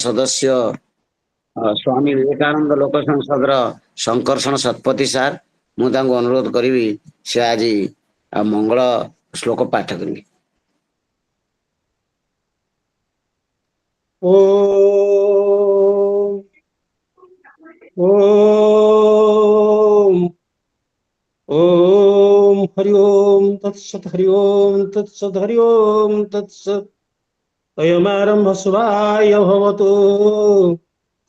सदस्य स्वामी विवेकानंद लोक संसद शंकरषण शतपथी सार मुझे अनुरोध करी से आज मंगल श्लोक पाठ करेंगे। ओम ओम ओम हरि ओम तत्सत हरि ओम तत्सत हरि ओम तत्सत अयमारंभ शुभाय भवतु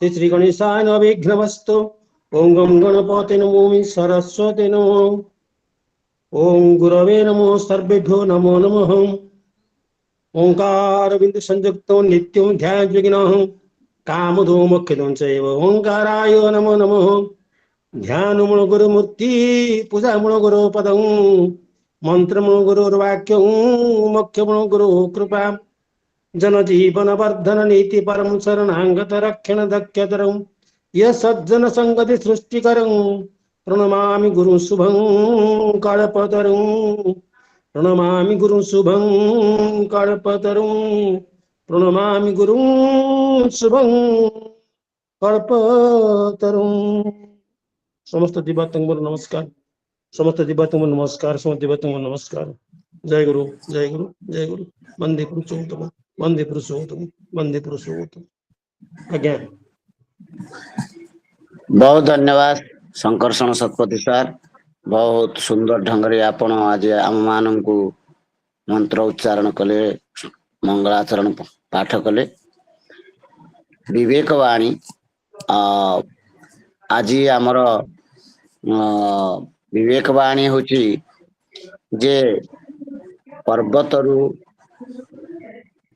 श्री गणेशाय विघ्नमस्तु ओम गं गणपते नमो सरस्वती नमो ओम गुरवे नमो सर्वेभ्यो नमो नमः ओंकार बिंदु संयुक्तो नित्यं ध्याययोगिनः कामधूमोक्षदं चैव ओंकाराय नमो नमः ध्यानमूल गुरुमूर्ति पूजामूल गुरु पदं मंत्रमूल गुरुर्वाक्यं मोक्षमूल गुरु कृपा जनजीवन वर्धन नीति परम शरणागत रक्षण दक्षतरं यह सज्जन संगति सृष्टिकरं प्रणमामि गुरु शुभं कल्पतरुं प्रणमामि गुरु शुभं कल्पतरुं प्रणमामि गुरु शुभं कल्पतरुं। समस्त दिव्यात्मक नमस्कार, समस्त दिव्यात्मक नमस्कार, समस्त दिव्यात्मक नमस्कार। जय गुरु जय गुरु जय गुरु। वंदे पुरुषोत्तम वंदे पुरुषोत्तम वंदे पुरुषोत्तम। आज्ञा। बहुत धन्यवाद शंकरषण शतपथी सार, बहुत सुंदर ढंग से आपण आज आम मान को मंत्र उच्चारण कले, मंगलाचरण पाठ कले। विवेकवाणी आज आमर विवेकवाणी हूँ जे पर्वतरू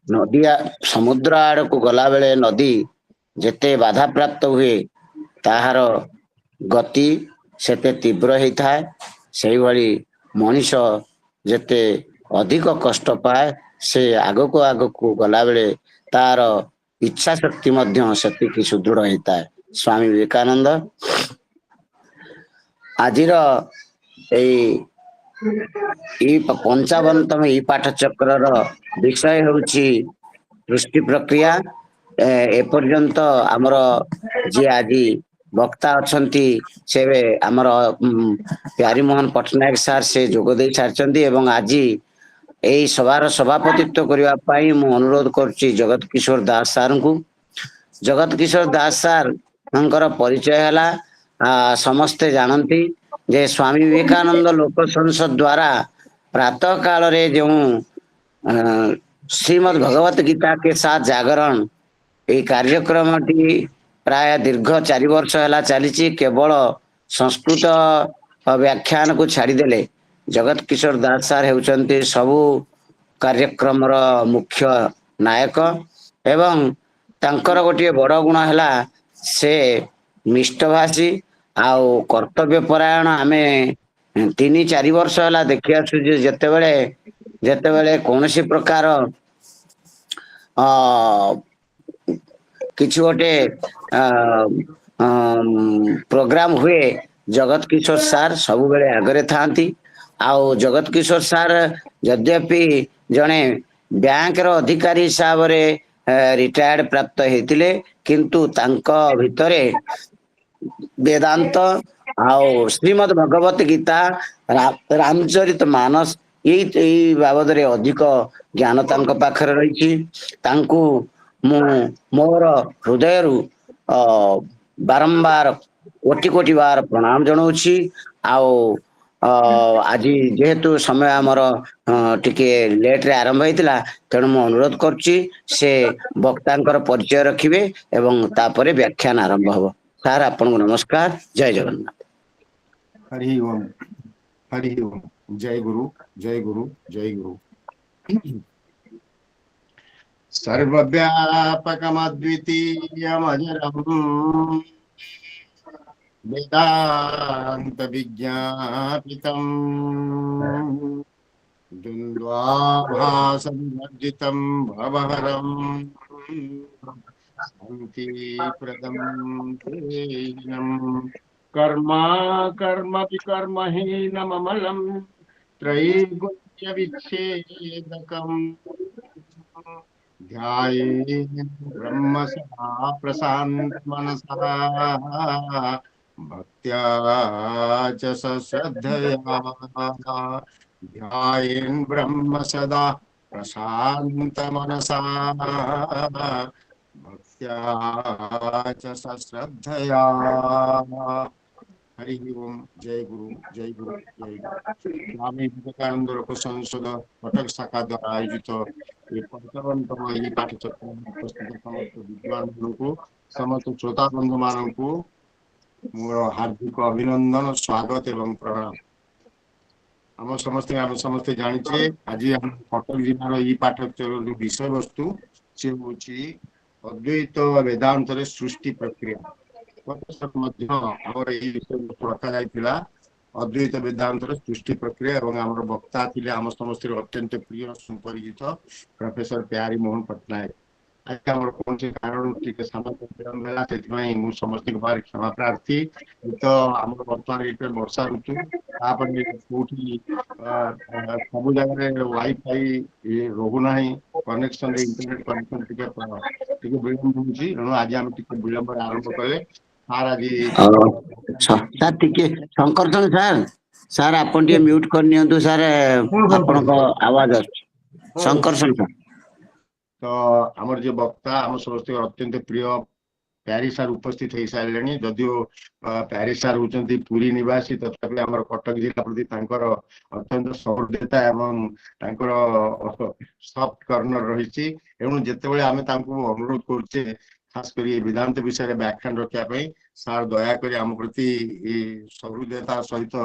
नदी समुद्र आड़ को गला बेले नदी जेते बाधा प्राप्त हुए ताहार गति सेते तीव्र होता है। से भाई मनीष जेते अधिक कष्ट पाए से आग को गला बेले तार इच्छा शक्ति मध्य सेतिकी सुदृढ़ होता है। स्वामी विवेकानंद आजिर पंचावनतम ई पाठचक्र विषय होची सृष्टि प्रक्रिया। एपर्यंत आमर जी आज वक्ता अच्छी से आमर प्यारीमोहन पट्टनायक सार से जोगदे सारी एवं आज यही सभार सभापतित्व करने मु अनुरोध करुच्ची जगत किशोर दास सार को। जगत किशोर दास सार परिचय है समस्ते जानती जे स्वामी विवेकानंद लोक संसद द्वारा प्रातः काल रे जो श्रीमद् भगवत गीता के साथ जागरण ये कार्यक्रम टी प्राय दीर्घ 4 वर्ष है चली। केवल संस्कृत व्याख्यान को छाड़देले जगत किशोर दास सार होउचंती सबु कार्यक्रम मुख्य नायक एवं तांकर गोटे बड़ गुण है से मिष्टभाषी आउ कर्तव्य परायण। आमे 3-4 वर्ष है देखी आसु जेते बेले कौन सी प्रकार किसी गोटे प्रोग्राम हुए जगत किशोर सार सबु बेले आगरे थांती। आउ जगत किशोर सार यद्यपि जड़े बैंक रो अधिकारी हिसाब रे रिटायर्ड प्राप्त होते किंतु तांको भितरे वेदांत आओ श्रीमद् भगवत गीता रामचरित मानस यही बाबद रे अधिक ज्ञान तांको पाखरे रही। तांको मु मोर हृदय बारंबार कोटि कोटि बार प्रणाम जनाऊँची। आओ आज जेहेतु समय आमर टिके लेट रे आरंभ होता तेणु मु अनुरोध करुच्ची से वक्तांकर परिचय रखिबे एवं तापरे व्याख्यान आरंभ हबो। सार आपन को नमस्कार। जय जगन्नाथ। हरि ओम हरि ओम। जय गुरु जय गुरु जय गुरु। सर्वव्यापकमद्वितीयमजरम् वेदांत विज्ञापितम् द्वन्द्वाभासविवर्जितं भवहरम् शान्तिप्रदं तेजम् कर्मा कर्म विकर्महीनममलं त्रैगुण्यविच्छेदकम् ध्यायेन् ब्रह्म सदा प्रशान्त मनसा भक्त्या च सश्रद्धया ध्यायेन् ब्रह्म सदा प्रशान्त मनसा भक्त्या च सश्रद्धया हरि ओम जय गुरु जय गुरु जय गुरु स्वामी विवेकानंद लोक संसद कटक शाखा द्वारा आयोजित ये 55तम ଏହି ପାଠଚକ୍ରରେ ଉପସ୍ଥିତ ସମସ୍ତ ବିଦ୍ୱାନମାନଙ୍କୁ ସମସ୍ତ ଶ୍ରୋତା ବନ୍ଧୁମାନଙ୍କୁ ମୋର ହାର୍ଦ୍ଦିକ ଅଭିନନ୍ଦନ ସ୍ୱାଗତ ଏବଂ ପ୍ରଣାମ। ଆମେ ସମସ୍ତେ ଜାଣିଛେ ଆଜି ଆମ କଟକ ଜିଲ୍ଲାର ଏହି ପାଠଚକ୍ରର ବିଷୟବସ୍ତୁ ସେ ହେଉଛି ଅଦ୍ୱୈତ ବେଦାନ୍ତରେ ସୃଷ୍ଟି ପ୍ରକ୍ରିୟା। ମଧ୍ୟ ଆମର ଏହି ବିଷୟବସ୍ତୁ ରଖାଯାଇଥିଲା ଅଦ୍ୱୈତ ବେଦାନ୍ତର ସୃଷ୍ଟି ପ୍ରକ୍ରିୟା ଏବଂ ଆମର ବକ୍ତା ଥିଲେ ଆମ ସମସ୍ତଙ୍କର ଅତ୍ୟନ୍ତ ପ୍ରିୟ ସୁପରିଚିତ ପ୍ରଫେସର ପ୍ୟାରୀ ମୋହନ ପଟ୍ଟନାୟକ। ଆଜି ଆମର କୌଣସି କାରଣରୁ ଟିକେ ସାମାନ୍ୟ ବିଳମ୍ବ ହେଲା, ସେଥିପାଇଁ ମୁଁ ସମସ୍ତଙ୍କ ପାଖରେ କ୍ଷମା ପ୍ରାର୍ଥୀ। ତ ଆମର ବର୍ତ୍ତମାନ ଏଇଟା ବର୍ଷା ଋତୁ, ତାପରେ କୋଉଠି ସବୁ ଜାଗାରେ ୱାଇଫାଇ ରହୁନାହିଁ, କନେକ୍ସନ ଇଣ୍ଟରନେଟ କନେକ୍ସନ ଟିକେ ବିଳମ୍ବ ହଉଛି, ତେଣୁ ଆଜି ଆମେ ଟିକେ ବିଳମ୍ବରେ ଆରମ୍ଭ କଲେ। ସାର୍ ଆଜି ସାର୍ ଟିକେ ଶଙ୍କରଚରଣ ସାର୍ ଆପଣ ଟିକେ ମ୍ୟୁଟ କରିନିଅନ୍ତୁ ସାର୍, ଆପଣଙ୍କ ଆୱାଜ ଆସୁଛି। ଶଙ୍କରଚରଣ ସାର୍। ତ ଆମର ଯେ ବକ୍ତା ଆମ ସମସ୍ତଙ୍କ ଅତ୍ୟନ୍ତ ପ୍ରିୟ ପ୍ୟାରୀ ସାର୍ ଉପସ୍ଥିତ ହେଇସାରିଲେଣି। ଯଦିଓ ପ୍ୟାରୀ ସାର୍ ହଉଛନ୍ତି ପୁରୀ ନିବାସୀ, ତଥାପି ଆମର କଟକ ଜିଲ୍ଲା ପ୍ରତି ତାଙ୍କର ଅତ୍ୟନ୍ତ ସହୃଦୟତା ଏବଂ ତାଙ୍କର ସଫ୍ଟ କର୍ଣ୍ଣର ରହିଛି। ଏଣୁ ଯେତେବେଳେ ଆମେ ତାଙ୍କୁ ଅନୁରୋଧ କରୁଛେ ଖାସ କରି ବେଦାନ୍ତ ବିଷୟରେ ବ୍ୟାଖ୍ୟାନ ରଖିବା ପାଇଁ, ସାର୍ ଦୟାକରି ଆମ ପ୍ରତି ସହୃଦୟତା ସହିତ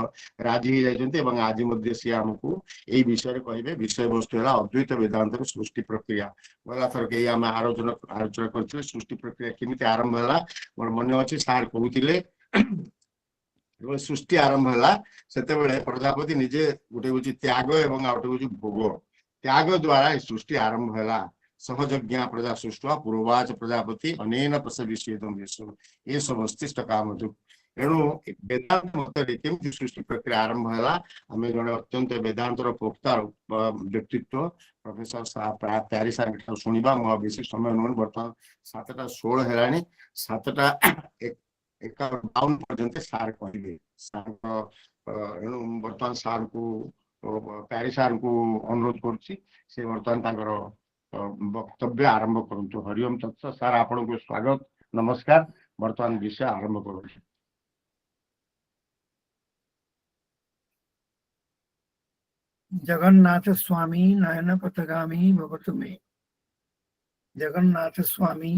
ରାଜି ହେଇଯାଇଛନ୍ତି ଏବଂ ଆଜି ମଧ୍ୟ ସିଏ ଆମକୁ ଏଇ ବିଷୟରେ କହିବେ। ବିଷୟବସ୍ତୁ ହେଲା ଅଦ୍ୱୈତ ବେଦାନ୍ତର ସୃଷ୍ଟି ପ୍ରକ୍ରିୟା। ଗଲା ଥରକ ଏଇ ଆମେ ଆଲୋଚନା କରିଥିଲେ ସୃଷ୍ଟି ପ୍ରକ୍ରିୟା କେମିତି ଆରମ୍ଭ ହେଲା। ମୋର ମନେ ଅଛି ସାର୍ କହୁଥିଲେ ଯେତେବେଳେ ସୃଷ୍ଟି ଆରମ୍ଭ ହେଲା ସେତେବେଳେ ପ୍ରଜାପତି ନିଜେ ଗୋଟେ ହଉଛି ତ୍ୟାଗ ଏବଂ ଆଉ ଗୋଟେ ହଉଛି ଭୋଗ। ତ୍ୟାଗ ଦ୍ଵାରା ଏ ସୃଷ୍ଟି ଆରମ୍ଭ ହେଲା। ସହଯଜ୍ଞା ପ୍ରଜା ସୃଷ୍ଟ ପୂର୍ବାଚ ପ୍ରଜାପତି ଅନେନ ପ୍ରସବିଷ୍ୟେଦଂ ବିଶ୍ୱ ଏ ସମସ୍ତିଷ୍ଟ କାମଧୁ। ଏଣୁ ବେଦାନ୍ତ ମତରେ କେମିତି ସୃଷ୍ଟି ପ୍ରକ୍ରିୟା ଆରମ୍ଭ ହେଲା, ଆମେ ଜଣେ ଅତ୍ୟନ୍ତ ବେଦାନ୍ତର ବକ୍ତା ବ୍ୟକ୍ତିତ୍ୱ ପ୍ରଫେସର ପ୍ୟାରୀ ସାର୍ ଠାରୁ ଶୁଣିବା। ମୁଁ ବେଶୀ ସମୟ ନୁହେଁ, ବର୍ତ୍ତମାନ 7:16 ହେଲାଣି, 7:51 ପର୍ଯ୍ୟନ୍ତ ସାର୍ କହିବେ। ସାର୍ଙ୍କ ଏଣୁ ବର୍ତ୍ତମାନ ସାର୍ଙ୍କୁ ପ୍ୟାରୀ ସାର୍ଙ୍କୁ ଅନୁରୋଧ କରୁଛି ସେ ବର୍ତ୍ତମାନ ତାଙ୍କର ବକ୍ତବ୍ୟ ଆରମ୍ଭ କରନ୍ତୁ। ହରିଓମ ତତ୍ସତ। ସାର୍ ଆପଣଙ୍କୁ ସ୍ୱାଗତ, ନମସ୍କାର। ବର୍ତ୍ତମାନ ବିଷୟ ଆରମ୍ଭ କରୁଛି। जगन्नाथ स्वामी नयन पथगामी भवतु मे। जगन्नाथ स्वामी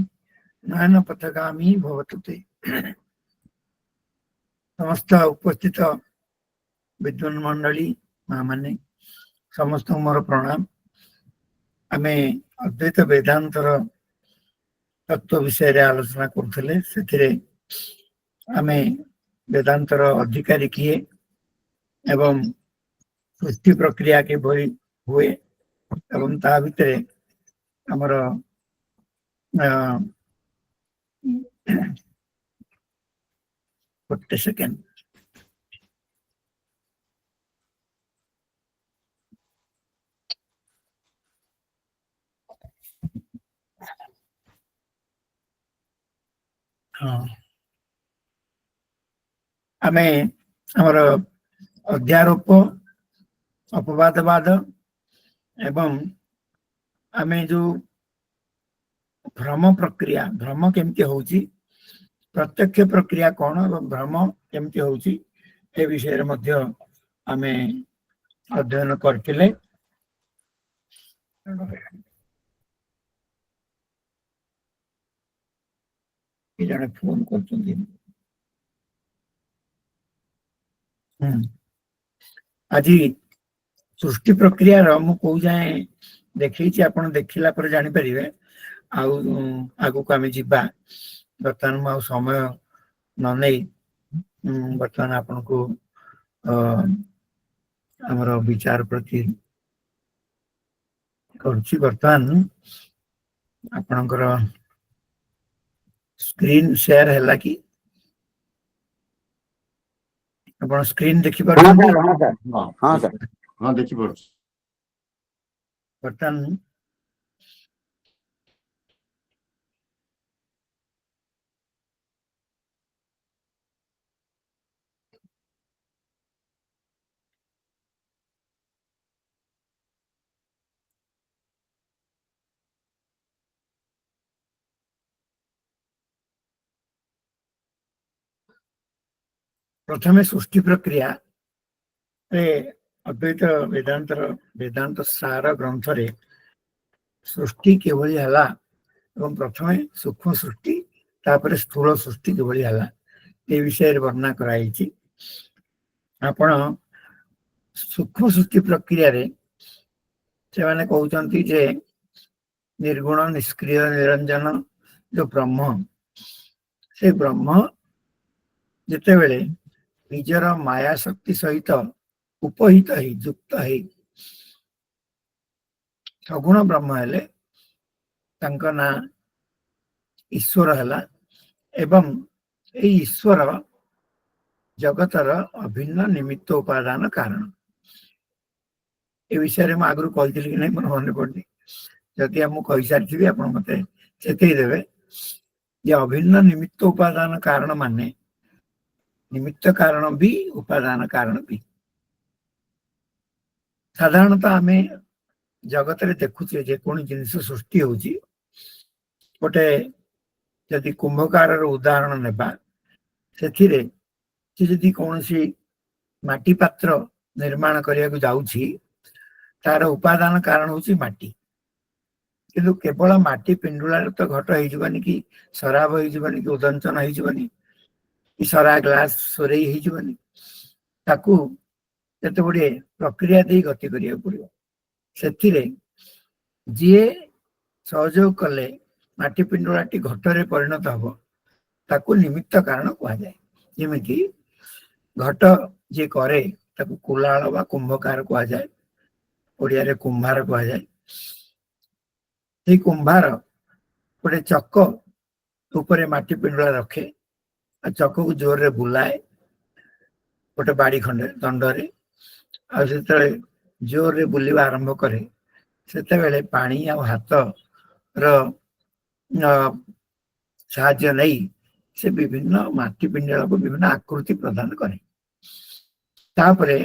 नयन पथगामी भवतु ते। समस्त उपस्थित विद्वान मंडली माने समस्त मोर प्रणाम। आमे अद्वैत वेदांतर तत्व विषय आलोचना करथिले। सेथिरे आमे वेदांतर अधिकारी किए एवं सृष्टि प्रक्रिया के भरी हुए एवं ता भितरे हमर गोटे सेकेंड हाँ आमे हमर अध्यारोप अपवादवाद एवं आमे जो भ्रम प्रक्रिया, भ्रम केमती होउची, प्रत्यक्ष प्रक्रिया कौन एवं भ्रम केमती होउची ए विषय मध्य आमे अध्ययन करथिले। जने फोन करछन्ती আজি सृष्टि प्रक्रिया मु को जाए देखी आपण देखिला पर जानि परिबे। आगु को आमे जिबा। बर्तमान मु समय न नै बर्तमान आपन को हमर विचार प्रति करछि। बर्तमान आपनकर स्क्रीन शेयर हैला कि अपन स्क्रीन देखि हाँ पारछन्ती? सर, हाँ सर, हाँ सर। हाँ देखी पारुछु। बर्तमान प्रथमे सृष्टि प्रक्रिया रे अद्वैत वेदांत सार ग्रंथ रे सृष्टि केवली हला एवं प्रथमे सूक्ष्म सृष्टि तापर स्थूल सृष्टि केवली हला ए विषय वर्णना कराई। आपण सूक्ष्म सृष्टि प्रक्रिया रे से माने कहउचंती जे निर्गुण निष्क्रिय निरंजन जो ब्रह्म से ब्रह्म जिते बेले निजर माया शक्ति सहित उपहित ही युक्त ही सगुण ब्रह्म हेले तांका ना ईश्वर हला एवं ए ईश्वर जगतर अभिन्न निमित्त उपादान कारण ए विषय में आगु कही कि नहीं मोर मन पड़नी जदि मुझे कही सारी आप मत चेतईदेवे जे अभिन्न निमित्त उपादान कारण माने निमित्त कारण भी उपादान कारण भी साधारणतः आम जगत रे देखुचे जे कौन जिनिस सृष्टि होची गोटे जदि कुंभकार उदाहरण नेबा सेथिरे जदि कौन सी माटी पात्र निर्माण करने को जाऊँगी तार उपादान कारण होची माटी किंतु केवल माटी पिंडुलार तो घट होइजबनी कि शराब होइजबनी कि उदंचन होइजबनी कि सरा ग्लास सोरे होइजबनी ताकू जते बड़े प्रक्रिया दे गति करिया पड़ियो सेथिरे जे सहयोग कले माटी पिंडुलाटी घटरे परिणत हबो ताकू निमित्त कारण कहा जाए जेमिति घट जे करे ताकू कुलाल बा कुंभकार कहा जाए ओडिया रे कुंभार कहा जाए ये कुंभार गोटे चक ऊपर माटी पिंडुला रखे चक को जोर रे बुलाए गोटे बाड़ी खंडे दंडरे आते जोर रे बुलवा आरंभ करे से पानी आ हाथ साहाय्य नहीं से विभिन्न माटी पिंडुला को विभिन्न आकृति प्रदान करे तापरे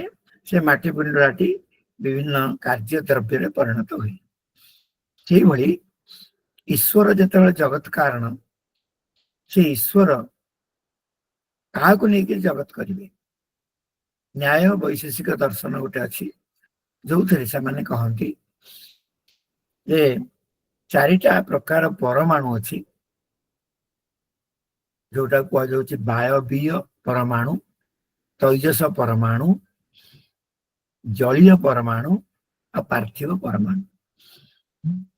से माटी पिंडुलाटी विभिन्न कार्य द्रव्य रे परिणत हुए से भली ईश्वर जते जगत कारण से ईश्वर क्या नहीं जगत करेंगे न्याय वैशेषिक दर्शन गोटे अच्छी जो थे से माने कहती जे चारिटा प्रकार परमाणु अच्छी जोटा कह वायवीय परमाणु तैजस परमाणु जलीय परमाणु और पार्थिव परमाणु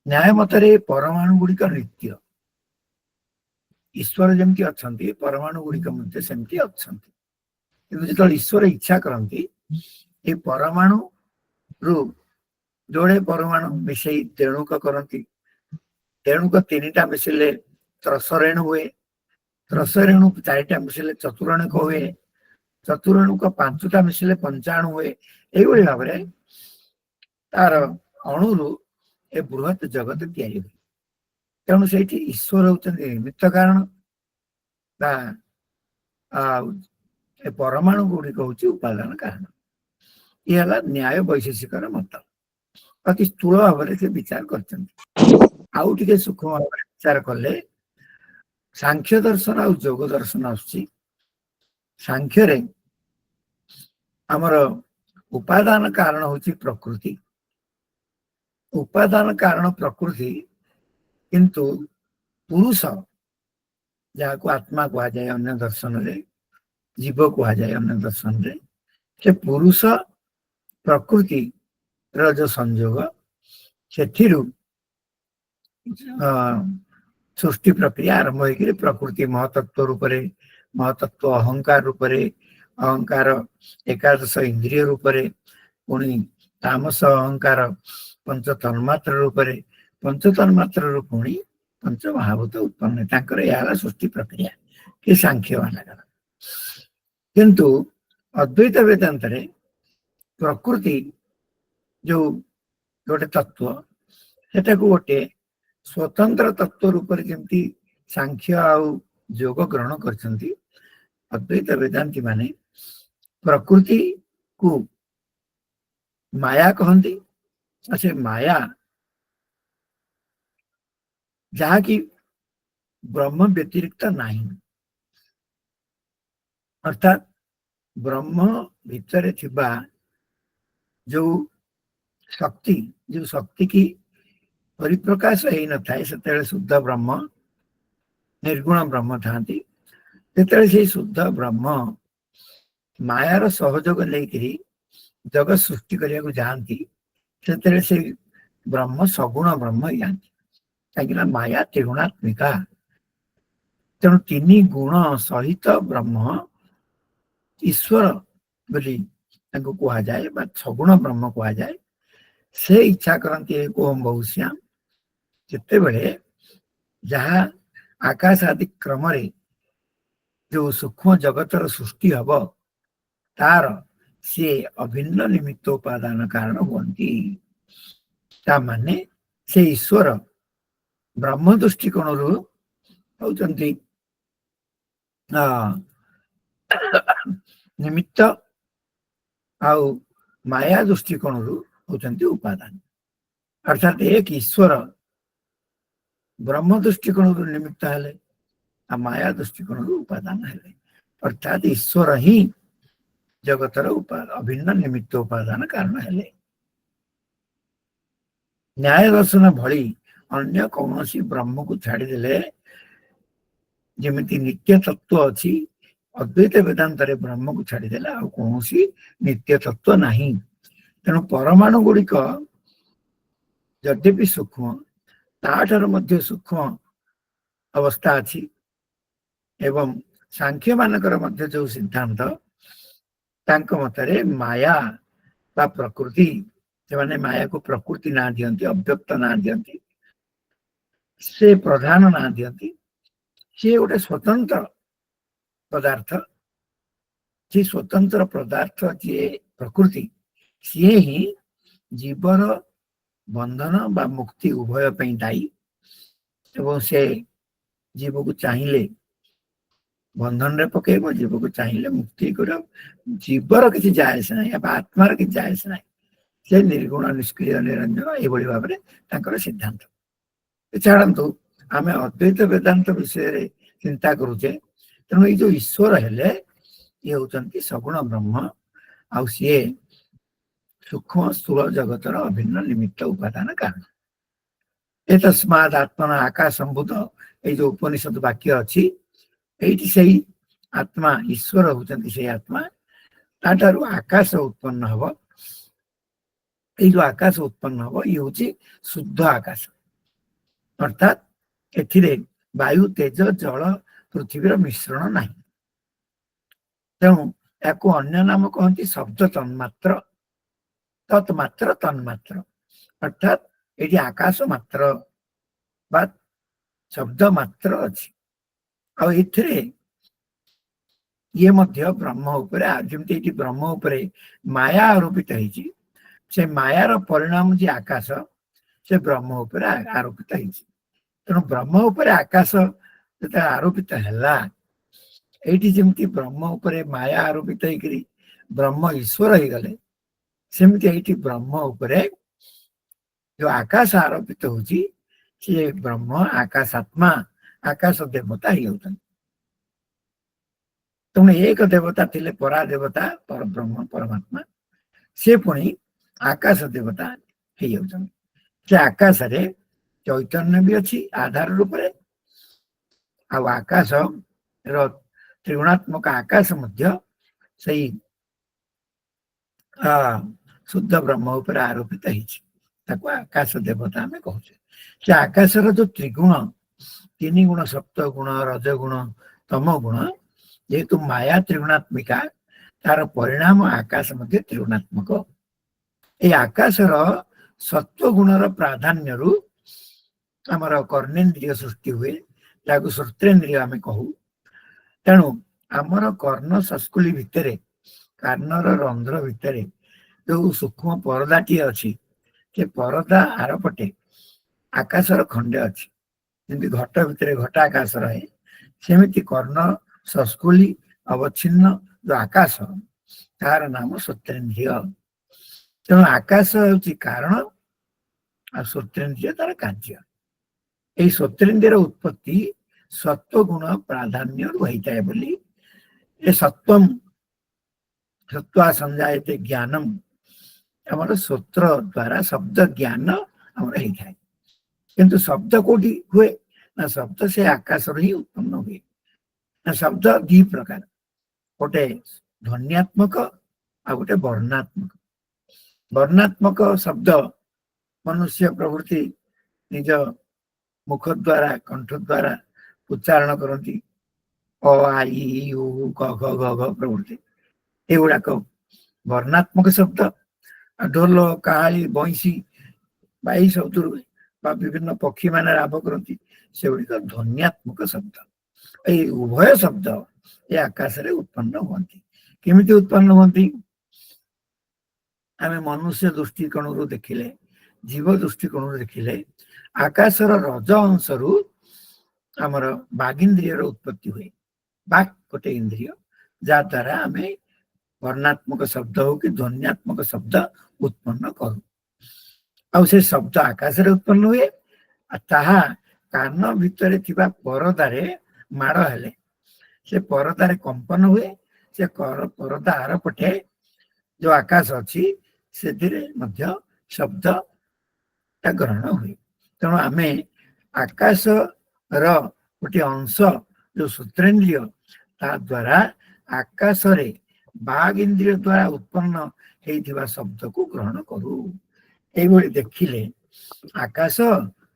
न्याय मतरे परमाणु गुड़िक नित्य ईश्वर जमती अच्छा परमाणु गुड़िक मध्य सेमती अच्छा जो ईश्वर इच्छा करती ये परमाणु रु जोड़े परमाणु मिसई तेणुक करती तेणुक तीन टा मिसिले त्रसरेणु हुए त्रसरेणु चारिटा मिसिले चतुरणुक हुए चतुरणुक पांचटा मिसिले पंचाणु हुए यही भाव में तार अणुरु ए बृहत जगत तैयारी हुए तेणु से ईश्वर होती निमित्त कारण परमाणु गुड़िक हूँ उपादान कारण ये न्याय वैशेषिक मत अति स्थूल भाव से विचार कर सूक्ष्म भाव विचार कले सांख्य दर्शन आ योग दर्शन आसुची सांख्य रे आमर उपादान कारण होची प्रकृति उपादान कारण प्रकृति किंतु पुरुष जहाँ को आत्मा कहा जाए अन्य दर्शन रे जीव कहा जाए अन्य दर्शन रे से पुरुष प्रकृति रो जो संयोग से सृष्टि प्रक्रिया आरंभ हो प्रकृति महतत्व रूप से महतत्व अहंकार रूप से अहंकार एकादश इंद्रिय रूप से पुणी तामस अहंकार पंच तन्मात्र रूप से पंच तन्मात्र रूप पुणी पंच महाभूत उत्पन्न यहाँ सृष्टि प्रक्रिया कि सांख्य वाला किंतु अद्वैत वेदांत रे प्रकृति जो गोटे तत्व सेटा को गोटे स्वतंत्र तत्व रूप से जमी सांख्य आउ योग ग्रहण करछंती अद्वैत वेदांती माने प्रकृति को माया कहती से माया जहाँ की ब्रह्म व्यतिरिक्त नहीं अर्थात ବ୍ରହ୍ମ ଭିତରେ ଥିବା ଯୋଉ ଶକ୍ତି କି ପରିପ୍ରକାଶ ହେଇନଥାଏ ସେତେବେଳେ ଶୁଦ୍ଧ ବ୍ରହ୍ମ, ନିର୍ଗୁଣ ବ୍ରହ୍ମ ଥାନ୍ତି। ଯେତେବେଳେ ସେଇ ଶୁଦ୍ଧ ବ୍ରହ୍ମ ମାୟାର ସହଯୋଗ ନେଇକିରି ଜଗତ ସୃଷ୍ଟି କରିବାକୁ ଯାଆନ୍ତି, ସେତେବେଳେ ସେଇ ବ୍ରହ୍ମ ସଗୁଣ ବ୍ରହ୍ମ ହେଇଯାନ୍ତି। କାହିଁକିନା ମାୟା ତ୍ରିଗୁଣାତ୍ମିକା। ତେଣୁ ତିନି ଗୁଣ ସହିତ ବ୍ରହ୍ମ ଈଶ୍ୱର ବୋଲି ତାଙ୍କୁ କୁହାଯାଏ ବା ସଗୁଣ ବ୍ରହ୍ମ କୁହାଯାଏ। ସେ ଇଚ୍ଛା କରନ୍ତି ଓಂ ବହୁଶ୍ୟାମ। ଯେତେବେଳେ ଯାହା ଆକାଶ ଆଦି କ୍ରମରେ ଯୋଉ ସୂକ୍ଷ୍ମ ଜଗତର ସୃଷ୍ଟି ହବ ତାର ସିଏ ଅଭିନ୍ନ ନିମିତ୍ତ ଉପାଦାନ କାରଣ ହୁଅନ୍ତି। ତା ମାନେ ସେ ଈଶ୍ୱର ବ୍ରହ୍ମ ଦୃଷ୍ଟିକୋଣରୁ ହଉଛନ୍ତି ନିମିତ୍ତ, ଆଉ ମାୟା ଦୃଷ୍ଟିକୋଣରୁ ହଉଛନ୍ତି ଉପାଦାନ। ଅର୍ଥାତ ଏକ ଈଶ୍ୱର ବ୍ରହ୍ମ ଦୃଷ୍ଟିକୋଣରୁ ନିମିତ୍ତ ହେଲେ ଆଉ ମାୟା ଦୃଷ୍ଟିକୋଣରୁ ଉପାଦାନ ହେଲେ। ଅର୍ଥାତ ଈଶ୍ୱର ହିଁ ଜଗତର ଅଭିନ୍ନ ନିମିତ୍ତ ଉପାଦାନ କାରଣ ହେଲେ। ନ୍ୟାୟ ଦର୍ଶନ ଭଳି ଅନ୍ୟ କୌଣସି ବ୍ରହ୍ମକୁ ଛାଡ଼ିଦେଲେ ଯେମିତି ନିତ୍ୟ ତତ୍ଵ ଅଛି, ଅଦ୍ୱୈତ ବେଦାନ୍ତରେ ବ୍ରହ୍ମକୁ ଛାଡ଼ିଦେଲେ ଆଉ କୌଣସି ନିତ୍ୟ ତତ୍ଵ ନାହିଁ। ତେଣୁ ପରମାଣୁ ଗୁଡ଼ିକ ଯଦ୍ୟପି ସୂକ୍ଷ୍ମ, ତାଠାରୁ ମଧ୍ୟ ସୂକ୍ଷ୍ମ ଅବସ୍ଥା ଅଛି। ଏବଂ ସାଂଖ୍ୟ ମାନଙ୍କର ମଧ୍ୟ ଯୋଉ ସିଦ୍ଧାନ୍ତ, ତାଙ୍କ ମତରେ ମାୟା ବା ପ୍ରକୃତି, ସେମାନେ ମାୟାକୁ ପ୍ରକୃତି ନାଁ ଦିଅନ୍ତି, ଅବ୍ୟକ୍ତ ନାଁ ଦିଅନ୍ତି, ସେ ପ୍ରଧାନ ନାଁ ଦିଅନ୍ତି। ସିଏ ଗୋଟେ ସ୍ୱତନ୍ତ୍ର ପଦାର୍ଥ। ସେ ସ୍ୱତନ୍ତ୍ର ପଦାର୍ଥ ଯିଏ ପ୍ରକୃତି, ସିଏ ହିଁ ଜୀବର ବନ୍ଧନ ବା ମୁକ୍ତି ଉଭୟ ପାଇଁ ଦାୟୀ। ଏବଂ ସେ ଜୀବକୁ ଚାହିଁଲେ ବନ୍ଧନରେ ପକେଇବ, ଜୀବକୁ ଚାହିଁଲେ ମୁକ୍ତି କରିବ। ଜୀବର କିଛି ଯାଏସ ନାହିଁ ବା ଆତ୍ମାର କିଛି ଯାଏସ ନାହିଁ। ସେ ନିର୍ଗୁଣ, ନିଷ୍କ୍ରିୟ, ନିରଞ୍ଜନ, ଏଇଭଳି ଭାବରେ ତାଙ୍କର ସିଦ୍ଧାନ୍ତ। ଛାଡ଼ନ୍ତୁ, ଆମେ ଅଦ୍ୱୈତ ବେଦାନ୍ତ ବିଷୟରେ ଚିନ୍ତା କରୁଛେ। ତେଣୁ ଏଇ ଯୋଉ ଈଶ୍ୱର ହେଲେ, ଇଏ ହଉଛନ୍ତି ସଗୁଣ ବ୍ରହ୍ମ, ଆଉ ସିଏ ସୂକ୍ଷ୍ମ ସ୍ଥୂଳ ଜଗତର ଅଭିନ୍ନ ନିମିତ୍ତ ଉପାଦାନ କାରଣ। ଏତସ୍ମାଦ୍ ଆତ୍ମନା ଆକାଶ ସମ୍ଭୂତ, ଏଇ ଯୋଉ ଉପନିଷଦ ବାକ୍ୟ ଅଛି, ଏଇଠି ସେଇ ଆତ୍ମା, ଈଶ୍ୱର ହଉଛନ୍ତି ସେଇ ଆତ୍ମା। ତାଠାରୁ ଆକାଶ ଉତ୍ପନ୍ନ ହବ। ଏଇ ଯୋଉ ଆକାଶ ଉତ୍ପନ୍ନ ହବ, ଇଏ ହଉଛି ଶୁଦ୍ଧ ଆକାଶ। ଅର୍ଥାତ ଏଥିରେ ବାୟୁ, ତେଜ, ଜଳ, ପୃଥିବୀର ମିଶ୍ରଣ ନାହିଁ। ତେଣୁ ଏହାକୁ ଅନ୍ୟ ନାମ କହନ୍ତି ଶବ୍ଦ ତନ୍ମାତ୍ର, ତତ୍ମାତ୍ର, ତନ୍ମାତ୍ର। ଅର୍ଥାତ ଏଠି ଆକାଶ ମାତ୍ର ବା ଶବ୍ଦ ମାତ୍ର ଅଛି। ଆଉ ଏଥିରେ ଇଏ ମଧ୍ୟ ବ୍ରହ୍ମ ଉପରେ, ଯେମିତି ଏଠି ବ୍ରହ୍ମ ଉପରେ ମାୟା ଆରୋପିତ ହେଇଛି, ସେ ମାୟାର ପରିଣାମ ଯେ ଆକାଶ, ସେ ବ୍ରହ୍ମ ଉପରେ ଆରୋପିତ ହେଇଛି। ତେଣୁ ବ୍ରହ୍ମ ଉପରେ ଆକାଶ ଯେତେବେଳେ ଆରୋପିତ ହେଲା, ଏଇଠି ଯେମିତି ବ୍ରହ୍ମ ଉପରେ ମାୟା ଆରୋପିତ ହେଇକରି ବ୍ରହ୍ମ ଈଶ୍ୱର ହେଇଗଲେ, ସେମିତି ଏଇଠି ବ୍ରହ୍ମ ଉପରେ ଯୋଉ ଆକାଶ ଆରୋପିତ ହଉଛି, ସିଏ ବ୍ରହ୍ମ ଆକାଶ ଆତ୍ମା, ଆକାଶ ଦେବତା ହେଇଯାଉଛନ୍ତି। ତେଣୁ ଏକ ଦେବତା ଥିଲେ ପରା ଦେବତା, ପରବ୍ରହ୍ମ, ପରମାତ୍ମା, ସେ ପୁଣି ଆକାଶ ଦେବତା ହେଇଯାଉଛନ୍ତି। ସେ ଆକାଶରେ ଚୈତନ୍ୟ ବି ଅଛି ଆଧାର ରୂପରେ, ଆଉ ଆକାଶର ତ୍ରିଗୁଣାତ୍ମକ ଆକାଶ ମଧ୍ୟ ସେଇ ଶୁଦ୍ଧ ବ୍ରହ୍ମ ଉପରେ ଆରୋପିତ ହେଇଛି। ତାକୁ ଆକାଶ ଦେବତା ଆମେ କହୁଛେ। ସେ ଆକାଶର ଯୋଉ ତ୍ରିଗୁଣ, ତିନି ଗୁଣ, ସପ୍ତ ଗୁଣ, ରଜଗୁଣ, ତମ ଗୁଣ, ଯେହେତୁ ମାୟା ତ୍ରିଗୁଣାତ୍ମିକା, ତାର ପରିଣାମ ଆକାଶ ମଧ୍ୟ ତ୍ରିଗୁଣାତ୍ମକ। ଏଇ ଆକାଶର ସତ୍ୱ ଗୁଣର ପ୍ରାଧାନ୍ୟରୁ ଆମର କର୍ଣ୍ଣେନ୍ଦ୍ରିୟ ସୃଷ୍ଟି ହୁଏ, ଯାହାକୁ ଶ୍ରୋତ୍ରେନ୍ଦ୍ରିୟ ଆମେ କହୁ। ତେଣୁ ଆମର କର୍ଣ୍ଣ ସଂସ୍କୁଲି ଭିତରେ, କାନର ରନ୍ଧ୍ର ଭିତରେ ଯୋଉ ସୂକ୍ଷ୍ମ ପରଦାଟିଏ ଅଛି, ସେ ପରଦା ଆରପଟେ ଆକାଶର ଖଣ୍ଡେ ଅଛି। ଯେମିତି ଘଟ ଭିତରେ ଘଟାକାଶ ରହେ, ସେମିତି କର୍ଣ୍ଣ ସଂସ୍କୁଲି ଅବଚ୍ଛିନ୍ନ ଯୋଉ ଆକାଶ, ତାହାର ନାମ ଶ୍ରୋତ୍ରେନ୍ଦ୍ରିୟ। ତେଣୁ ଆକାଶ ହେଉଛି କାରଣ, ଆଉ ଶ୍ରୋତ୍ରେନ୍ଦ୍ରିୟ ତାର କାର୍ଯ୍ୟ। ଏଇ ଶ୍ରୋତ୍ରେନ୍ଦ୍ରିୟର ଉତ୍ପତ୍ତି ସତ୍ୱ ଗୁଣ ପ୍ରାଧାନ୍ୟରୁ ହେଇଥାଏ ବୋଲି ଏ ସତ୍ୱମ୍ सत्वा संजायते ज्ञानम आमर सूत्र द्वारा शब्द ज्ञान आमर होता है किंतु शब्द कोटी हुए ना शब्द से आकाश ही उत्पन्न हुए ना शब्द दी प्रकार गोटे ध्वन्यात्मक आ गोटे वर्णात्मक वर्णात्मक शब्द मनुष्य प्रवृत्ति निज मुख द्वारा कंठ द्वारा उच्चारण करती अ आ इ उ क ख ग घ प्रवृत्ति एगुड़ाक वर्णात्मक शब्द ढोल काहाली बंशी बाई शब्द विभिन्न पक्षी माने राभ करती से गुड़िक ध्वन्यात्मक शब्द ये उभय शब्द ये आकाश रे उत्पन्न होती केमिति उत्पन्न होती आम मनुष्य दृष्टिकोण देखिले जीव दृष्टिकोण देखिले आकाशर रज अंश रु आमर बागिंद्रिय उत्पत्ति हुए बाक गोटे इंद्रिय जा द्वारा आम वर्णात्मक शब्द हो कि ध्वन्यात्मक शब्द उत्पन्न करूँ आ से शब्द आकाश रे उत्पन्न हुए ताहा कान भितर थिबा परदारे माड़ हेले से परदारे कंपन हुए से परदा आर पटे जो आकाश अच्छी से शब्द ग्रहण हुए तेणु आम आकाश रोटे अंश जो सूत्रेन्द्रिय ता द्वारा आकाश रे बाघ इंद्रिय द्वारा उत्पन्न होता शब्द को ग्रहण करू ये देखिले आकाश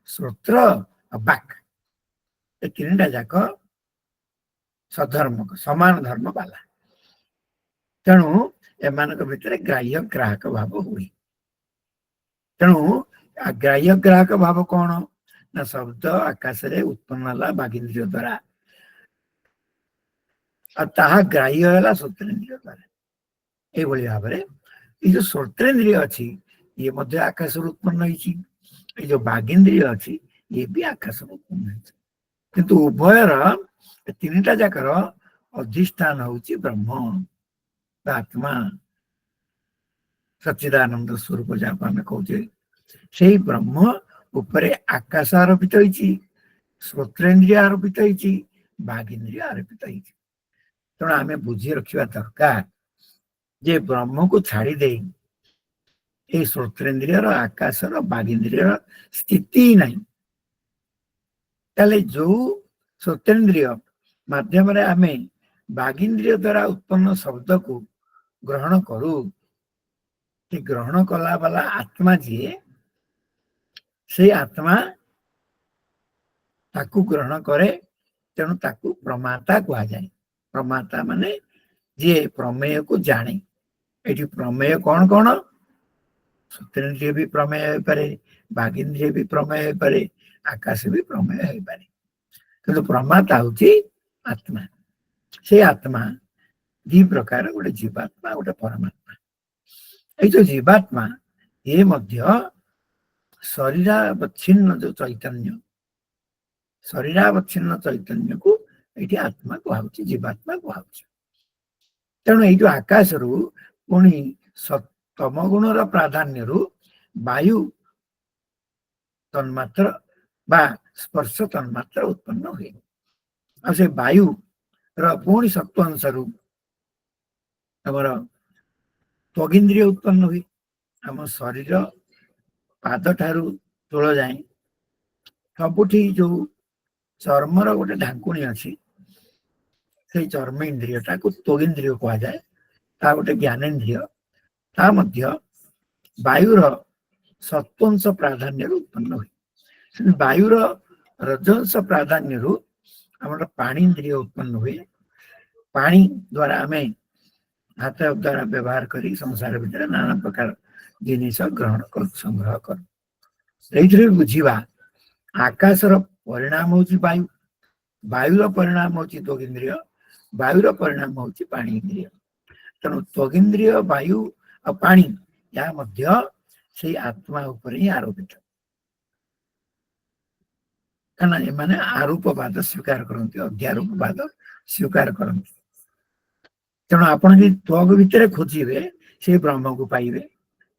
श्रोत्र बाक ये तीन टा जाक सधर्मक समान धर्म वाला तेणु एमान भितर ग्राह्य ग्राहक भाव हुए तेणु ग्राह्य ग्राहक भाव कौन ना शब्द आकाश रे उत्पन्न होला बागिंद्रिय द्वारा ताहा ग्राह्य होला श्रोत्रेन्द्रिय द्वारा ये भाव में ये जो श्रोत्रेन्द्रिय अच्छी ये मध्य आकाश उत्पन्न होती ये जो बागिंद्रिय अच्छी ये भी आकाश उत्पन्न होती किंतु उभयर तीन टा जाकर अधिष्ठान होची ब्रह्म आत्मा सच्चिदानंद स्वरूप जहाँ आम कहते से ब्रह्म उपरे आकाश आरोपित होती श्रोत्रेन्द्रिय आरोपित होती बागिंद्रिय आरोपित होती तेणु आम बुझी रखा दरकार जे ब्रह्म को छाड़ी दे ये श्रोत्रेन्द्रिय आकाशर बागिंद्रिय स्थिति ही नहीं ताले जो श्रोतेन्द्रिय माध्यम आम बागिंद्रिय द्वारा उत्पन्न शब्द को ग्रहण करू ग्रहण कला वाला आत्मा जी से आत्मा ताकू ग्रहण करे तेणु ताकू प्रमाता कहा जाए प्रमाता माने जे प्रमेय को जाने ये प्रमेय कौन कौन श्रोतेन्द्रिय भी प्रमेय हो पारे बागिंद्रिय भी प्रमेय हो पारे आकाश भी प्रमेय हो पारे किंतु प्रमाता होची आत्मा से आत्मा दी प्रकार गोटे जीवात्मा गोटे परमात्मा ये जो जीवात्मा ये मध्य शरीरावच्छिन्न जो चैतन्य शरीरावच्छिन्न चैतन्य को ये आत्मा कहुची जीवात्मा कहुची तेणु ये जो आकाश रु पुणी तम गुणर प्राधान्य रु वायु तन्मात्र बा स्पर्श तन्मात्र उत्पन्न हुए आ से वायु पुणी सत्वंश रु आमर त्वगिंद्रिय उत्पन्न हुए आम शरीर पाद ठारू तोल जाए सबुठी जो चर्मर गोटे ढांकुणी अच्छी से चर्म इंद्रियटा को त्वगिंद्रिय कह जाए ता गोटे ज्ञानेन्द्रिय ता मध्य वायुर सत्वंश प्राधान्य उत्पन्न हुए वायुर रजंश प्राधान्य आम पानी इंद्रिय उत्पन्न हुए पानी द्वारा आम हाथ द्वारा व्यवहार करी संसार भीतर नाना प्रकार जिनिस ग्रहण कर संग्रह कर बुझा आकाशर परिणाम होची वायु वायुर परिणाम होची त्वगिंद्रिय वायुर परिणाम होची पानी इंद्रिय तेणु त्वगिंद्रिय वायु और पानी या मध्य से आत्मा उपर ही आरोपित कहना एमाने आरोपवाद स्वीकार करते अध्यारोपवाद स्वीकार करते तेणु आपण जो त्वग भितर खोजे से ब्रह्म को पाइबे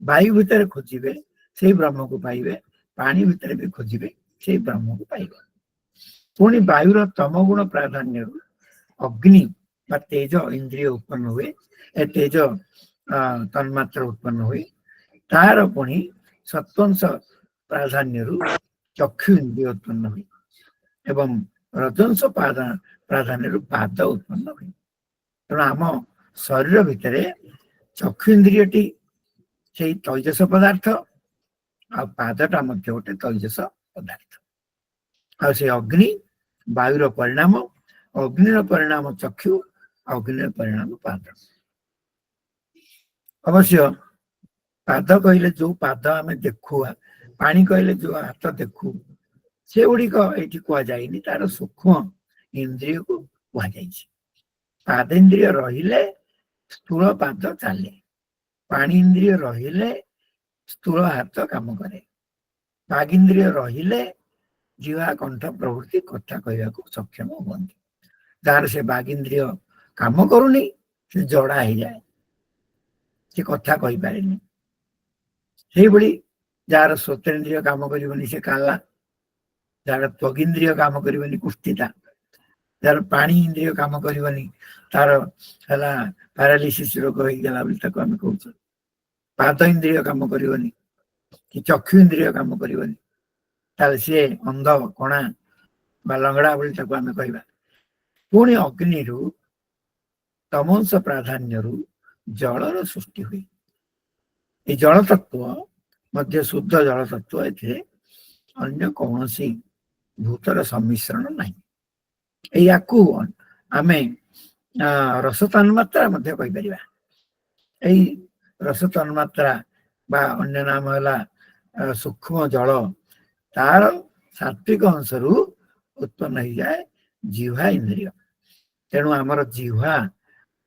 वायु भितर खोजे से ब्रह्म को पाइबे पानी भितर भी खोजे से ब्रह्म को पाइबे पुणी वायुर तम गुण प्राधान्य अग्नि बा तेज इंद्रिय उत्पन्न हुए, तेज तन्मात्र उत्पन्न हुए, तार पुणी सत्वंश प्राधान्य चक्षु इंद्रिय उत्पन्न हुए एवं रजंश प्राधान्य पाद उत्पन्न हुए। तेणु आम शरीर भितर चक्षु इंद्रियटी से तैजस पदार्थ आ पादटा मध्य गोटे तैजस पदार्थ आ से अग्नि वायुर परिणाम, अग्निर परिणाम चक्षु, अग्निर परिणाम पाद। अवश्य पाद कहले जो पाद आम देखु, पानी कहले जो हाथ देखु, से गुड़िक ये कहुनि, तार सूक्ष्म इंद्रिय को कहुई। पाद इंद्रिय रहिले स्थूल पाद चले, पानी इंद्रिय रहिले स्थूल हाथ काम करे, बाघ इंद्रिय रहिले जीवा कंठ प्रवृत्ति कथा कहवा सक्षम हमें। जार से बाघ इंद्रिय काम करूनी से जड़ा हो जाए, से कथा कही पारे। से भाई जार श्रोतेन्द्रिय काम करनी से काला, जार त्वगिंद्रिय काम करनी कुष्ठिता, जार पानी इंद्रिय काम करनी तार है पारालिसिस रोग होगा आम कौन। पाद इंद्रिय काम करनी कि चक्षु इंद्रिय काम करनी ताले सी अंध कणा बा लंगड़ा बोली आम कह। पुणी अग्नि तमंस प्राधान्य जलर सृष्टि हुई। ये जल तत्व मध्य शुद्ध जल तत्व ए अन्य कौन सी भूतर सम्मिश्रण नहीं। या आम रस तन्मात्रा कहीपर। रस तन्मात्रा बा अन्य नाम है सूक्ष्म जल, तार सात्विक अंश उत्पन्न हो जाए जिह्वा इंद्रिय। तेणु आमर जिह्वा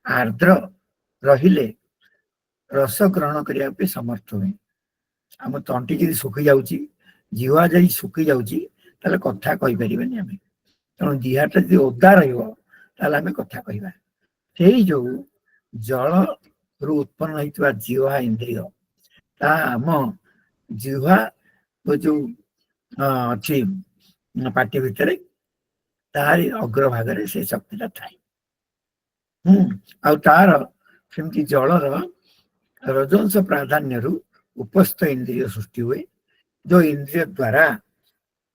आर्द्र रहिले रस ग्रहण करने समर्थ हुए। आम तंटी जी सुखी जाऊँगी, जिह्वा जा सुखी जाऊँगी, कथा कहीपर आम। तेणु जिह्वाटा जी ओदा रही कथा कहवा। से जो जल रु उत्पन्न होता जिह्वा इंद्रिय ता आम जिह्वा जो अच्छी पार्टी भितर तार अग्रभाग से शक्तिटा थाए। तार सेमती जलर रजंश प्राधान्य उपस्थ इंद्रिय सृष्टि हुए, जो इंद्रिय द्वारा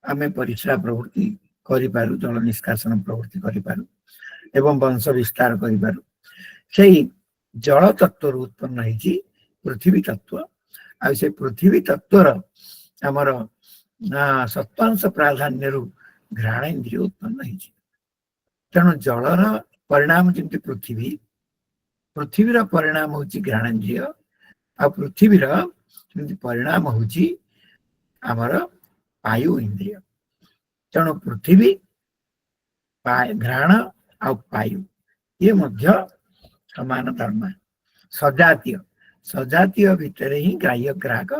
आम परिश्रा प्रवृत्ति करूँ, जल निष्कासन प्रवृत्ति करूँ एवं वंश विस्तार करूँ। से जल तत्व उत्पन्न होती पृथ्वी तत्व। आ से पृथ्वी तत्वर आमर सत्वांश प्राधान्य घ्राण इंद्रिय उत्पन्न होती। तेणु जलर परिणाम जमी पृथ्वी, पृथ्वीर परिणाम हूँ घ्राण इंद्रिय, आ पृथ्वीर परिणाम हूँ आमर वायु इंद्रिय। तेणु पृथ्वी घ्राण आ वायु ये मध्य समान धर्म। सजातीय सजातीय भितर ही ग्राह्य ग्राहक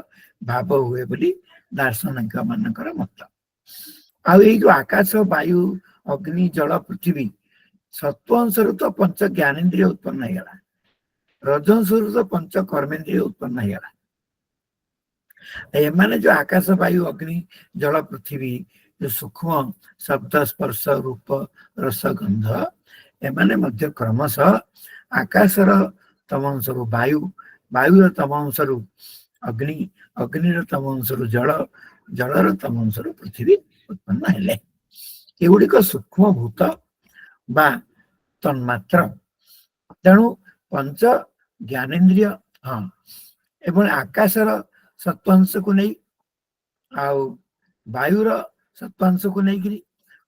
भाव हुए बोली दार्शनिक मानकर मत। आई जो आकाश वायु अग्नि जल पृथ्वी सत्वंश तो पंच ज्ञानेन्द्रिय उत्पन्न होगा, रजंश तो पंच कर्मेन्द्रिय उत्पन्न होगा। एमाने जो आकाश वायु अग्नि जल पृथ्वी जो सूक्ष्म शब्द स्पर्श रूप रस गंध एमाने मध्य क्रमशः आकाशर तम अंशरू वायु, वायुर तम अंशरू अग्नि, अग्निर तम अंशरू जल, जलर तम अंशरू पृथ्वी उत्पन्न हेले। एगुड़िक सूक्ष्म भूत बा तन्मात्र। तेणु पंच ज्ञानेन्द्रिय हाँ एवं आकाशर सत्वांश को नहीं, आउ वायुर सत्वांश को नहीं,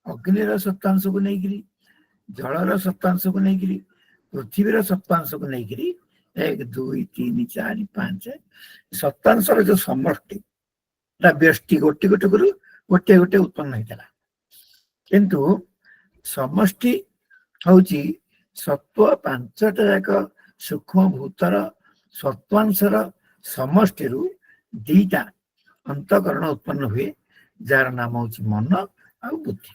अग्निर सत्वांश को नहीं, जलर सत्वांश को नहीं, पृथ्वीर सत्वांश को नहीं 1 2 3 4 5 सत्वांशर जो समष्टि व्यष्टि गोटे गोटे कर गोटे गोटे उत्पन्न होता। किंतु समष्टि हूँ सत्व 5टा जाक सूक्ष्म भूतर सत्वांशर समष्टि 2टा अंतकरण उत्पन्न हुए, जार नाम हूँ मन आ बुद्धि।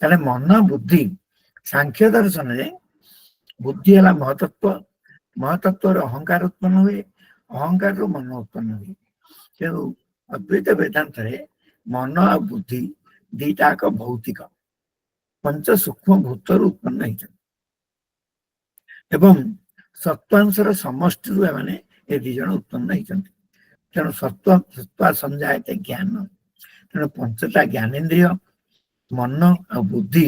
ताले मन बुद्धि सांख्य दर्शन में बुद्धि है महतत्व, महतत्व अहंकार उत्पन्न हुए, अहंकार मन उत्पन्न हुए। तेणु अद्वैत वेदांत मन आ बुद्धि 2टाक भौतिक पंच सूक्ष्म भूतर उत्पन्न होता। ଏବଂ ସତ୍ୱାଂଶର ସମଷ୍ଟିରୁ ଏମାନେ ଏ ଦି ଜଣ ଉତ୍ପନ୍ନ ହେଇଛନ୍ତି। ତେଣୁ ସତ୍ୱା ସଞ୍ଜାୟତେ ଜ୍ଞାନ। ତେଣୁ ପଞ୍ଚଟା ଜ୍ଞାନେନ୍ଦ୍ରିୟ, ମନ ଆଉ ବୁଦ୍ଧି,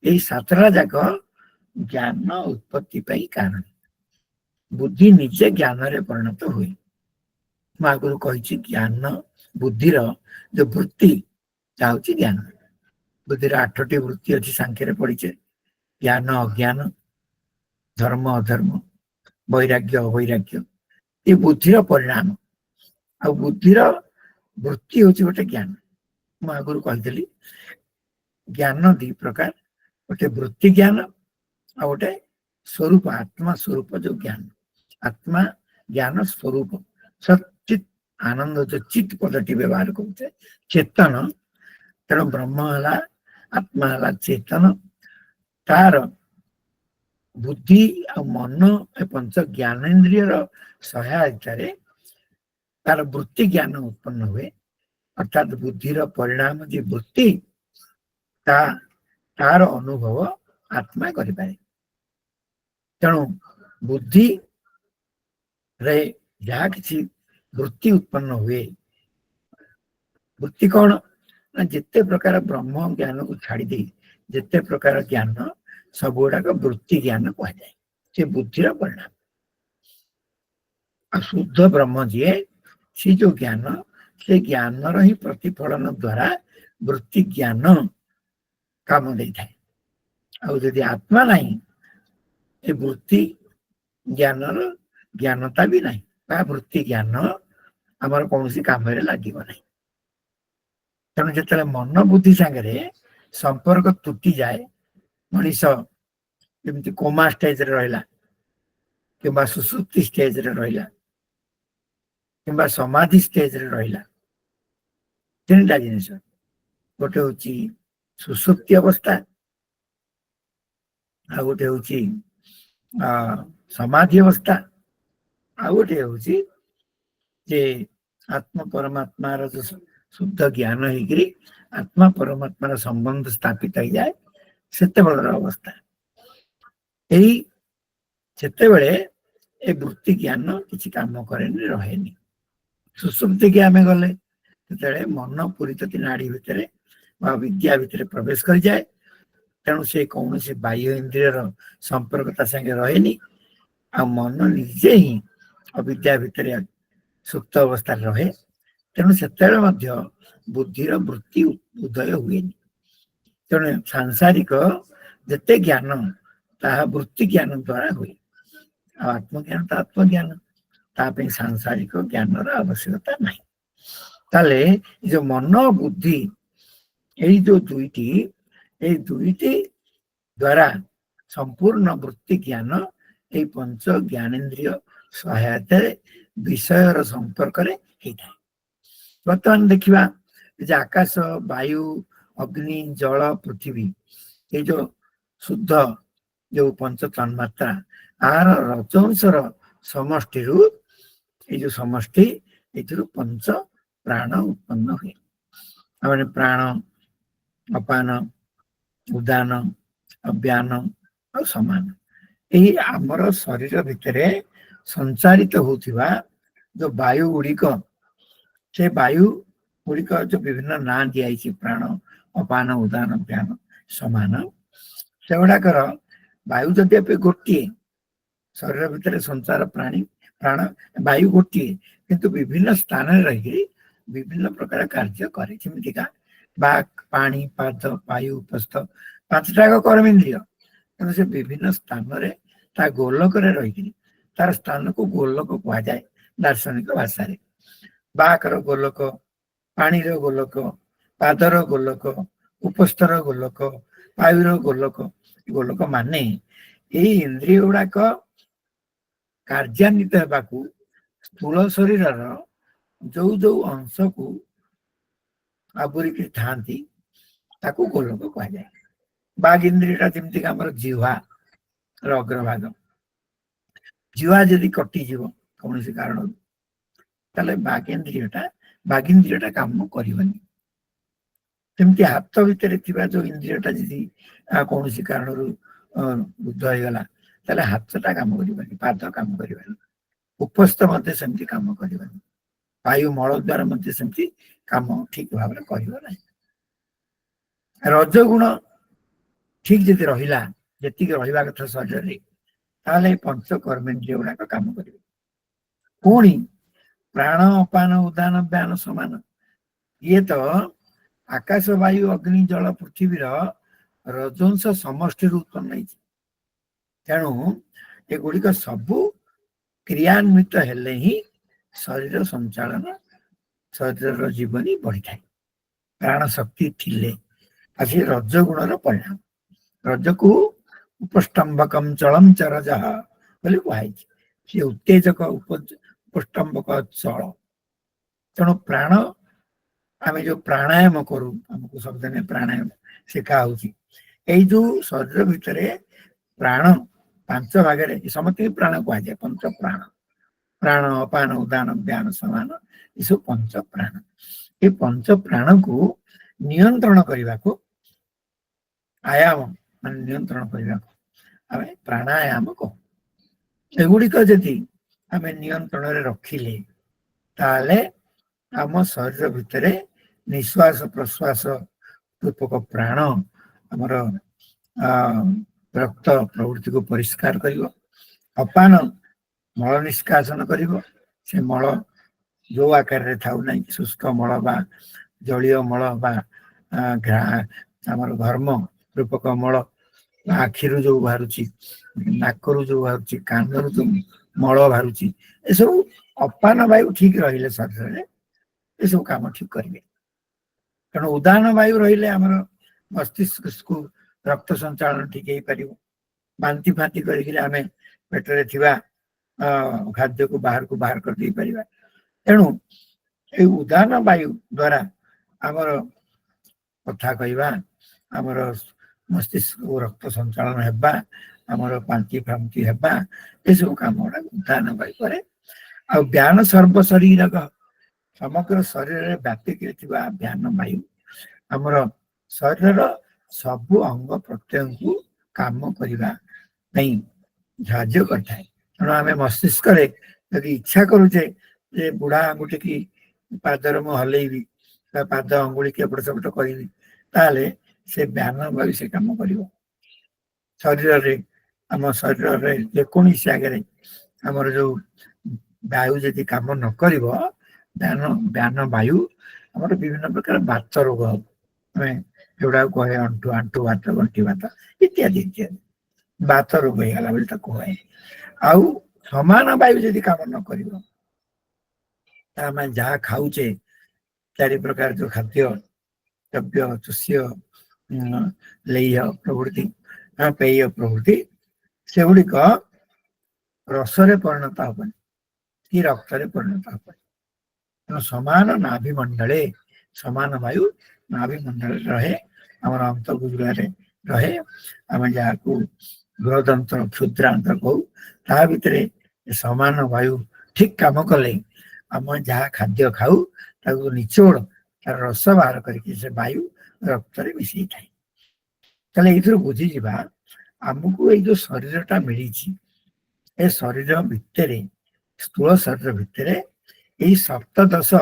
ଏଇ ସାତଟା ଯାକ ଜ୍ଞାନ ଉତ୍ପତ୍ତି ପାଇଁ କାରଣ। ବୁଦ୍ଧି ନିଜେ ଜ୍ଞାନରେ ପରିଣତ ହୁଏ। ମୁଁ ଆଗରୁ କହିଛି ଜ୍ଞାନ ବୁଦ୍ଧିର ଯୋଉ ବୃତ୍ତି ତା ହଉଛି ଜ୍ଞାନ। ବୁଦ୍ଧିର 8ଟି ବୃତ୍ତି ଅଛି, ସାଂଖ୍ୟରେ ପଢିଛେ। ଜ୍ଞାନ ଅଜ୍ଞାନ, ଧର୍ମ ଅଧର୍ମ, ବୈରାଗ୍ୟ ଅବୈରାଗ୍ୟ, ଏ ବୁଦ୍ଧିର ପରିଣାମ। ଆଉ ବୁଦ୍ଧିର ବୃତ୍ତି ହଉଛି ଗୋଟେ ଜ୍ଞାନ। ମୁଁ ଆଗରୁ କହିଥିଲି ଜ୍ଞାନ ଦି ପ୍ରକାର, ଗୋଟେ ବୃତ୍ତି ଜ୍ଞାନ ଆଉ ଗୋଟେ ସ୍ୱରୂପ, ଆତ୍ମା ସ୍ୱରୂପ ଯୋଉ ଜ୍ଞାନ। ଆତ୍ମା ଜ୍ଞାନ ସ୍ୱରୂପ ସଚିତ ଆନନ୍ଦ, ଯୋଉ ଚିତ ପଦଟି ବ୍ୟବହାର କରୁଛେ, ଚେତନ। ତେଣୁ ବ୍ରହ୍ମ ହେଲା, ଆତ୍ମା ହେଲା ଚେତନ। ତାର ବୁଦ୍ଧି ଆଉ ମନ ଏ ପଞ୍ଚ ଜ୍ଞାନେନ୍ଦ୍ରିୟର ସହାୟତାରେ ତାର ବୃତ୍ତି ଜ୍ଞାନ ଉତ୍ପନ୍ନ ହୁଏ। ଅର୍ଥାତ୍ ବୁଦ୍ଧିର ପରିଣାମ ଯେ ବୃତ୍ତି, ତାର ଅନୁଭବ ଆତ୍ମା କରିପାରେ। ତେଣୁ ବୁଦ୍ଧିରେ ଯାହା କିଛି ବୃତ୍ତି ଉତ୍ପନ୍ନ ହୁଏ, ବୃତ୍ତି କଣ ନା ଯେତେ ପ୍ରକାର ବ୍ରହ୍ମ ଜ୍ଞାନକୁ ଛାଡ଼ି ଦେଇ ଯେତେ ପ୍ରକାର ଜ୍ଞାନ, ସବୁ ଗୁଡାକ ବୃତ୍ତି ଜ୍ଞାନ କୁହାଯାଏ। ସେ ବୁଦ୍ଧିର ପରିଣାମ। ଆଉ ଶୁଦ୍ଧ ବ୍ରହ୍ମ ଯିଏ, ସେ ଯୋଉ ଜ୍ଞାନ, ସେ ଜ୍ଞାନର ହିଁ ପ୍ରତିଫଳନ ଦ୍ୱାରା ବୃତ୍ତି ଜ୍ଞାନ କାମ ଦେଇଥାଏ। ଆଉ ଯଦି ଆତ୍ମା ନାହିଁ, ଏ ବୃତ୍ତି ଜ୍ଞାନର ଜ୍ଞାନତା ବି ନାହିଁ, ବା ବୃତ୍ତି ଜ୍ଞାନ ଆମର କୌଣସି କାମରେ ଲାଗିବ ନାହିଁ। ତେଣୁ ଯେତେବେଳେ ମନ ବୁଦ୍ଧି ସାଙ୍ଗରେ ସମ୍ପର୍କ ତୁଟିଯାଏ, ମଣିଷ ଯେମିତି କୋମା ଷ୍ଟେଜରେ ରହିଲା, କିମ୍ବା ସୁଷୁପ୍ତି ଷ୍ଟେଜରେ ରହିଲା, କିମ୍ବା ସମାଧି ଷ୍ଟେଜରେ ରହିଲା, ତିନିଟା ଜିନିଷ। ଗୋଟେ ହଉଛି ସୁଷୁପ୍ତି ଅବସ୍ଥା, ଆଉ ଗୋଟେ ହଉଛି ସମାଧି ଅବସ୍ଥା, ଆଉ ଗୋଟେ ହଉଛି ଯେ ଆତ୍ମ ପରମାତ୍ମାର ଯୋଉ ଶୁଦ୍ଧ ଜ୍ଞାନ ହେଇକିରି ଆତ୍ମା ପରମାତ୍ମାର ସମ୍ବନ୍ଧ ସ୍ଥାପିତ ହେଇଯାଏ, ସେତେବେଳର ଅବସ୍ଥା। ଏଇ ସେତେବେଳେ ଏ ବୃତ୍ତି ଜ୍ଞାନ କିଛି କାମ କରେନି, ରହେନି। ସୁଷୁପ୍ତିକି ଆମେ ଗଲେ, ସେତେବେଳେ ମନ ପୁରିତତି ନାଡି ଭିତରେ ବା ବିଦ୍ୟା ଭିତରେ ପ୍ରବେଶ କରିଯାଏ। ତେଣୁ ସେ କୌଣସି ବାହ୍ୟ ଇନ୍ଦ୍ରିୟର ସମ୍ପର୍କ ତା ସାଙ୍ଗେ ରହେନି, ଆଉ ମନ ନିଜେ ହିଁ ଅବିଦ୍ୟା ଭିତରେ ସୁପ୍ତ ଅବସ୍ଥାରେ ରହେ। ତେଣୁ ସେତେବେଳେ ମଧ୍ୟ ବୁଦ୍ଧିର ବୃତ୍ତି ଉଦୟ ହୁଏନି। ତେଣୁ ସାଂସାରିକ ଯେତେ ଜ୍ଞାନ, ତାହା ବୃତ୍ତି ଜ୍ଞାନ ଦ୍ୱାରା ହୁଏ। ଆଉ ଆତ୍ମଜ୍ଞାନ ତ ଆତ୍ମଜ୍ଞାନ, ତା ପାଇଁ ସାଂସାରିକ ଜ୍ଞାନର ଆବଶ୍ୟକତା ନାହିଁ। ତାହେଲେ ଏ ଯୋଉ ମନ ବୁଦ୍ଧି, ଏଇ ଯୋଉ ଦୁଇଟି, ଏଇ ଦୁଇଟି ଦ୍ୱାରା ସମ୍ପୂର୍ଣ୍ଣ ବୃତ୍ତି ଜ୍ଞାନ ଏଇ ପଞ୍ଚ ଜ୍ଞାନେନ୍ଦ୍ରିୟ ସହାୟତାରେ ବିଷୟର ସମ୍ପର୍କରେ ହେଇଥାଏ। ବର୍ତ୍ତମାନ ଦେଖିବା ଯେ ଆକାଶ, ବାୟୁ, ଅଗ୍ନି, ଜଳ, ପୃଥିବୀ, ଏଇ ଯୋଉ ଶୁଦ୍ଧ ଯୋଉ ପଞ୍ଚ ତନ୍ମାତ୍ରା, ଆର ରଜଂଶର ସମଷ୍ଟିରୁ, ଏଇ ଯୋଉ ସମଷ୍ଟି, ଏଥିରୁ ପଞ୍ଚ ପ୍ରାଣ ଉତ୍ପନ୍ନ ହୁଏ। ମାନେ ପ୍ରାଣ, ଅପାନ, ଉଦାନ, ଅବ୍ୟାନ ଆଉ ସମାନ। ଏହି ଆମର ଶରୀର ଭିତରେ ସଞ୍ଚାରିତ ହଉଥିବା ଯୋଉ ବାୟୁ ଗୁଡିକ, ସେ ବାୟୁ ଗୁଡିକ ଯୋଉ ବିଭିନ୍ନ ନାଁ ଦିଆଯାଇଛି, ପ୍ରାଣ, ଅପାନ, ଉଦାନ, ଅବ୍ୟାନ, ସମାନ, ସେଗୁଡାକର ବାୟୁ ଯଦି ଏବେ ଗୋଟିଏ, ଶରୀର ଭିତରେ ସଞ୍ଚାର ପ୍ରାଣ ବାୟୁ ଗୋଟିଏ, କିନ୍ତୁ ବିଭିନ୍ନ ସ୍ଥାନରେ ରହିକି ବିଭିନ୍ନ ପ୍ରକାର କାର୍ଯ୍ୟ କରେ। ଯେମିତିକା ବାକ୍, ପାଣି, ପାଦ, ବାୟୁ, ଉପସ୍ଥ, ପାଞ୍ଚଟାକ କର୍ମେନ୍ଦ୍ରିୟ। ତେଣୁ ସେ ବିଭିନ୍ନ ସ୍ଥାନରେ ତା ଗୋଲକରେ ରହିକିରି, ତାର ସ୍ଥାନକୁ ଗୋଲକ କୁହାଯାଏ ଦାର୍ଶନିକ ଭାଷାରେ। ବାକର ଗୋଲକ, ପାଣିର ଗୋଲକ, ପାଦର ଗୋଲକ, ଉପସ୍ଥର ଗୋଲକ, ବାୟୁର ଗୋଲକ। ଗୋଲକ ମାନେ ଏଇ ଇନ୍ଦ୍ରିୟ ଗୁଡାକ କାର୍ଯ୍ୟାନ୍ୱିତ ହେବାକୁ ସ୍ଥୂଳ ଶରୀରର ଯୋଉ ଯୋଉ ଅଂଶକୁ ଆବରିକି ଥାନ୍ତି, ତାକୁ ଗୋଲକ କୁହାଯାଏ। ବାଘ ଇନ୍ଦ୍ରିୟଟା ଯେମିତିକି ଆମର ଜିହ୍ବାର ଅଗ୍ରଭାଗ, ଜିହ୍ବା ଯଦି କଟିଯିବ କୌଣସି କାରଣରୁ, ତାହେଲେ ବାଘିନ୍ଦ୍ରିୟଟା କାମ କରିବନି। ସେମିତି ହାତ ଭିତରେ ଥିବା ଯୋଉ ଇନ୍ଦ୍ରିୟଟା ଯଦି କୌଣସି କାରଣରୁ ବୃଦ୍ଧ ହେଇଗଲା, ତାହେଲେ ହାତଟା କାମ କରିବନି, ପାଦ କାମ କରିବନି, ଉପସ୍ଥ ମଧ୍ୟ ସେମିତି କାମ କରିବନି, ବାୟୁ ମଳ ଦ୍ୱାରା ମଧ୍ୟ ସେମିତି କାମ ଠିକ ଭାବରେ କରିବ ନାହିଁ। ରଜଗୁଣ ଠିକ ଯଦି ରହିଲା, ଯେତିକି ରହିବା କଥା ଶରୀରରେ, ତାହେଲେ ପଞ୍ଚ କର୍ମେନ୍ଦ୍ରିୟ ଗୁଡାକ କାମ କରିବେ। ପୁଣି ପ୍ରାଣ ଅପାନ ଉଦାନ ବ୍ୟାନ ସମାନ, ଇଏ ତ ଆକାଶ ବାୟୁ ଅଗ୍ନି ଜଳ ପୃଥିବୀର ରଜଂଶ ସମଷ୍ଟିରୁ ଉତ୍ପନ୍ନ ହେଇଛି। ତେଣୁ ଏଗୁଡିକ ସବୁ କ୍ରିୟାନ୍ୱିତ ହେଲେ ହିଁ ଶରୀର ସଞ୍ଚାଳନ, ଶରୀରର ଜୀବନୀ ବଢିଥାଏ। ପ୍ରାଣ ଶକ୍ତି ଥିଲେ, ଆଉ ସେ ରଜଗୁଣର ପରିଣାମ। ରଜକୁ ଉପଷ୍ଟମ୍ଭକମ ଚଳମ ଚରଜ ବୋଲି କୁହାଯାଇଛି। ସେ ଉତ୍ତେଜକ, ଉପଷ୍ଟମ୍ଭକ ଚଳ। ତେଣୁ ପ୍ରାଣ, ଆମେ ଯୋଉ ପ୍ରାଣାୟାମ କରୁ, ଆମକୁ ସବୁଦିନେ ପ୍ରାଣାୟାମ ଶିଖା ହଉଛି। ଏଇ ଯୋଉ ଶରୀର ଭିତରେ ପ୍ରାଣ 5 ଭାଗରେ, ସମସ୍ତଙ୍କୁ ପ୍ରାଣ କୁହାଯାଏ, ପଞ୍ଚ ପ୍ରାଣ। ପ୍ରାଣ ଅପାନ ଉଦାନ ବ୍ୟାନ ସମାନ, ଏସବୁ ପଞ୍ଚ ପ୍ରାଣ। ଏ ପଞ୍ଚ ପ୍ରାଣକୁ ନିୟନ୍ତ୍ରଣ କରିବାକୁ, ଆୟାମ ମାନେ ନିୟନ୍ତ୍ରଣ କରିବାକୁ ଆମେ ପ୍ରାଣାୟାମ କହୁ। ଏଗୁଡିକ ଯଦି ଆମେ ନିୟନ୍ତ୍ରଣରେ ରଖିଲେ, ତାହେଲେ ଆମ ଶରୀର ଭିତରେ ନିଶ୍ୱାସ ପ୍ରଶ୍ୱାସ ରୂପକ ପ୍ରାଣ ଆମର ରକ୍ତ ପ୍ରଭୃତିକୁ ପରିଷ୍କାର କରିବ। ଅପାନ ମଳ ନିଷ୍କାସନ କରିବ। ସେ ମଳ ଯୋଉ ଆକାରରେ ଥାଉ ନାହିଁ, ଶୁଷ୍କ ମଳ ବା ଜଳୀୟ ମଳ ବା ଆମର ଧର୍ମ ରୂପକ ମଳ, ଆଖିରୁ ଯୋଉ ବାହାରୁଛି, ନାକରୁ ଯୋଉ ବାହାରୁଛି, କାନରୁ ଯୋଉ ମଳ ବାହାରୁଛି, ଏସବୁ ଅପାନ ବାୟୁ ଠିକ ରହିଲେ ଶରୀରରେ ଏସବୁ କାମ ଠିକ କରିବେ। ତେଣୁ ଉଦାନ ବାୟୁ ରହିଲେ ଆମର ମସ୍ତିଷ୍କକୁ ରକ୍ତ ସଞ୍ଚାଳନ ଠିକ ହେଇପାରିବ। ବାନ୍ତି ଫାନ୍ତି କରିକିରି ଆମେ ପେଟରେ ଥିବା ଖାଦ୍ୟକୁ ବାହାରକୁ ବାହାର କରିଦେଇ ପାରିବା। ତେଣୁ ଏଇ ଉଦାନ ବାୟୁ ଦ୍ୱାରା ଆମର କଥା କହିବା, ଆମର ମସ୍ତିଷ୍କକୁ ରକ୍ତ ସଞ୍ଚାଳନ ହେବା, ଆମର ବାନ୍ତି ଫାନ୍ତି ହେବା, ଏସବୁ କାମ ଗୁଡା ଉଦାନ ବାୟୁ କରେ। ଆଉ ବ୍ୟାନ ସର୍ବ ଶରୀରକ, ସମଗ୍ର ଶରୀରରେ ବ୍ୟାପିକି ଥିବା ବ୍ୟାନ ବାୟୁ ଆମର ଶରୀରର ସବୁ ଅଙ୍ଗ ପ୍ରତ୍ୟଙ୍ଗକୁ କାମ କରିବା ପାଇଁ ସାହାଯ୍ୟ କରିଥାଏ। ତେଣୁ ଆମେ ମସ୍ତିଷ୍କରେ ଯଦି ଇଚ୍ଛା କରୁଛେ ଯେ ବୁଢା ଆଙ୍ଗୁଠିକି ପାଦରେ ମୁଁ ହଲେଇବି ବା ପାଦ ଅଙ୍ଗୁଳିକି ଏପଟ ସେପଟ କରିବି, ତାହେଲେ ସେ ବ୍ୟାନ ବାୟୁ ସେ କାମ କରିବ। ଶରୀରରେ, ଆମ ଶରୀରରେ ଯେକୌଣସି ଜାଗାରେ ଆମର ଯୋଉ ବାୟୁ ଯଦି କାମ ନ କରିବ, ବ୍ୟାନ ବାୟୁ ଆମର ବିଭିନ୍ନ ପ୍ରକାର ବାତ ରୋଗ ହବ। ଆମେ ଯୋଉଟାକୁ କହେ ଆଣ୍ଠୁ ବାତ, ଗଣ୍ଠି ବାତ ଇତ୍ୟାଦି ଇତ୍ୟାଦି ବାତ ରୋଗ ହେଇଗଲା ବୋଲି ତାକୁ କୁହାଏ। ଆଉ ସମାନ ବାୟୁ ଯଦି କାମ ନ କରିବ, ଆମେ ଯାହା ଖାଉଛେ, 4 ପ୍ରକାର ଯୋଉ ଖାଦ୍ୟ ଦ୍ରବ୍ୟ, ଶସ୍ୟ, ଲେହ୍ୟ ପ୍ରଭୃତି, ପେୟ ପ୍ରଭୃତି, ସେଗୁଡିକ ରସରେ ପରିଣତ ହବନି କି ରକ୍ତରେ ପରିଣତ ହବନି। ତେଣୁ ସମାନ ନାଭି ମଣ୍ଡଳେ, ସମାନ ବାୟୁ ନାଭି ମଣ୍ଡଳରେ ରହେ, ଆମର ଅନ୍ତର୍ଗୁଜୁରାରେ ରହେ। ଆମେ ଯାହାକୁ ବୃହଦନ୍ତ୍ର କ୍ଷୁଦ୍ରାନ୍ତ କହୁ, ତା ଭିତରେ ସମାନ ବାୟୁ ଠିକ କାମ କଲେ ଆମେ ଯାହା ଖାଦ୍ୟ ଖାଉ ତାକୁ ନିଚୋଡ଼ ତାର ରସ ବାହାର କରିକି ସେ ବାୟୁ ରକ୍ତରେ ମିଶେଇଥାଏ। ତାହେଲେ ଏଇଥିରୁ ବୁଝିଯିବା, ଆମକୁ ଏଇ ଯୋଉ ଶରୀରଟା ମିଳିଛି, ଏ ଶରୀର ଭିତରେ, ସ୍ଥୂଳ ଶରୀର ଭିତରେ ଏଇ 17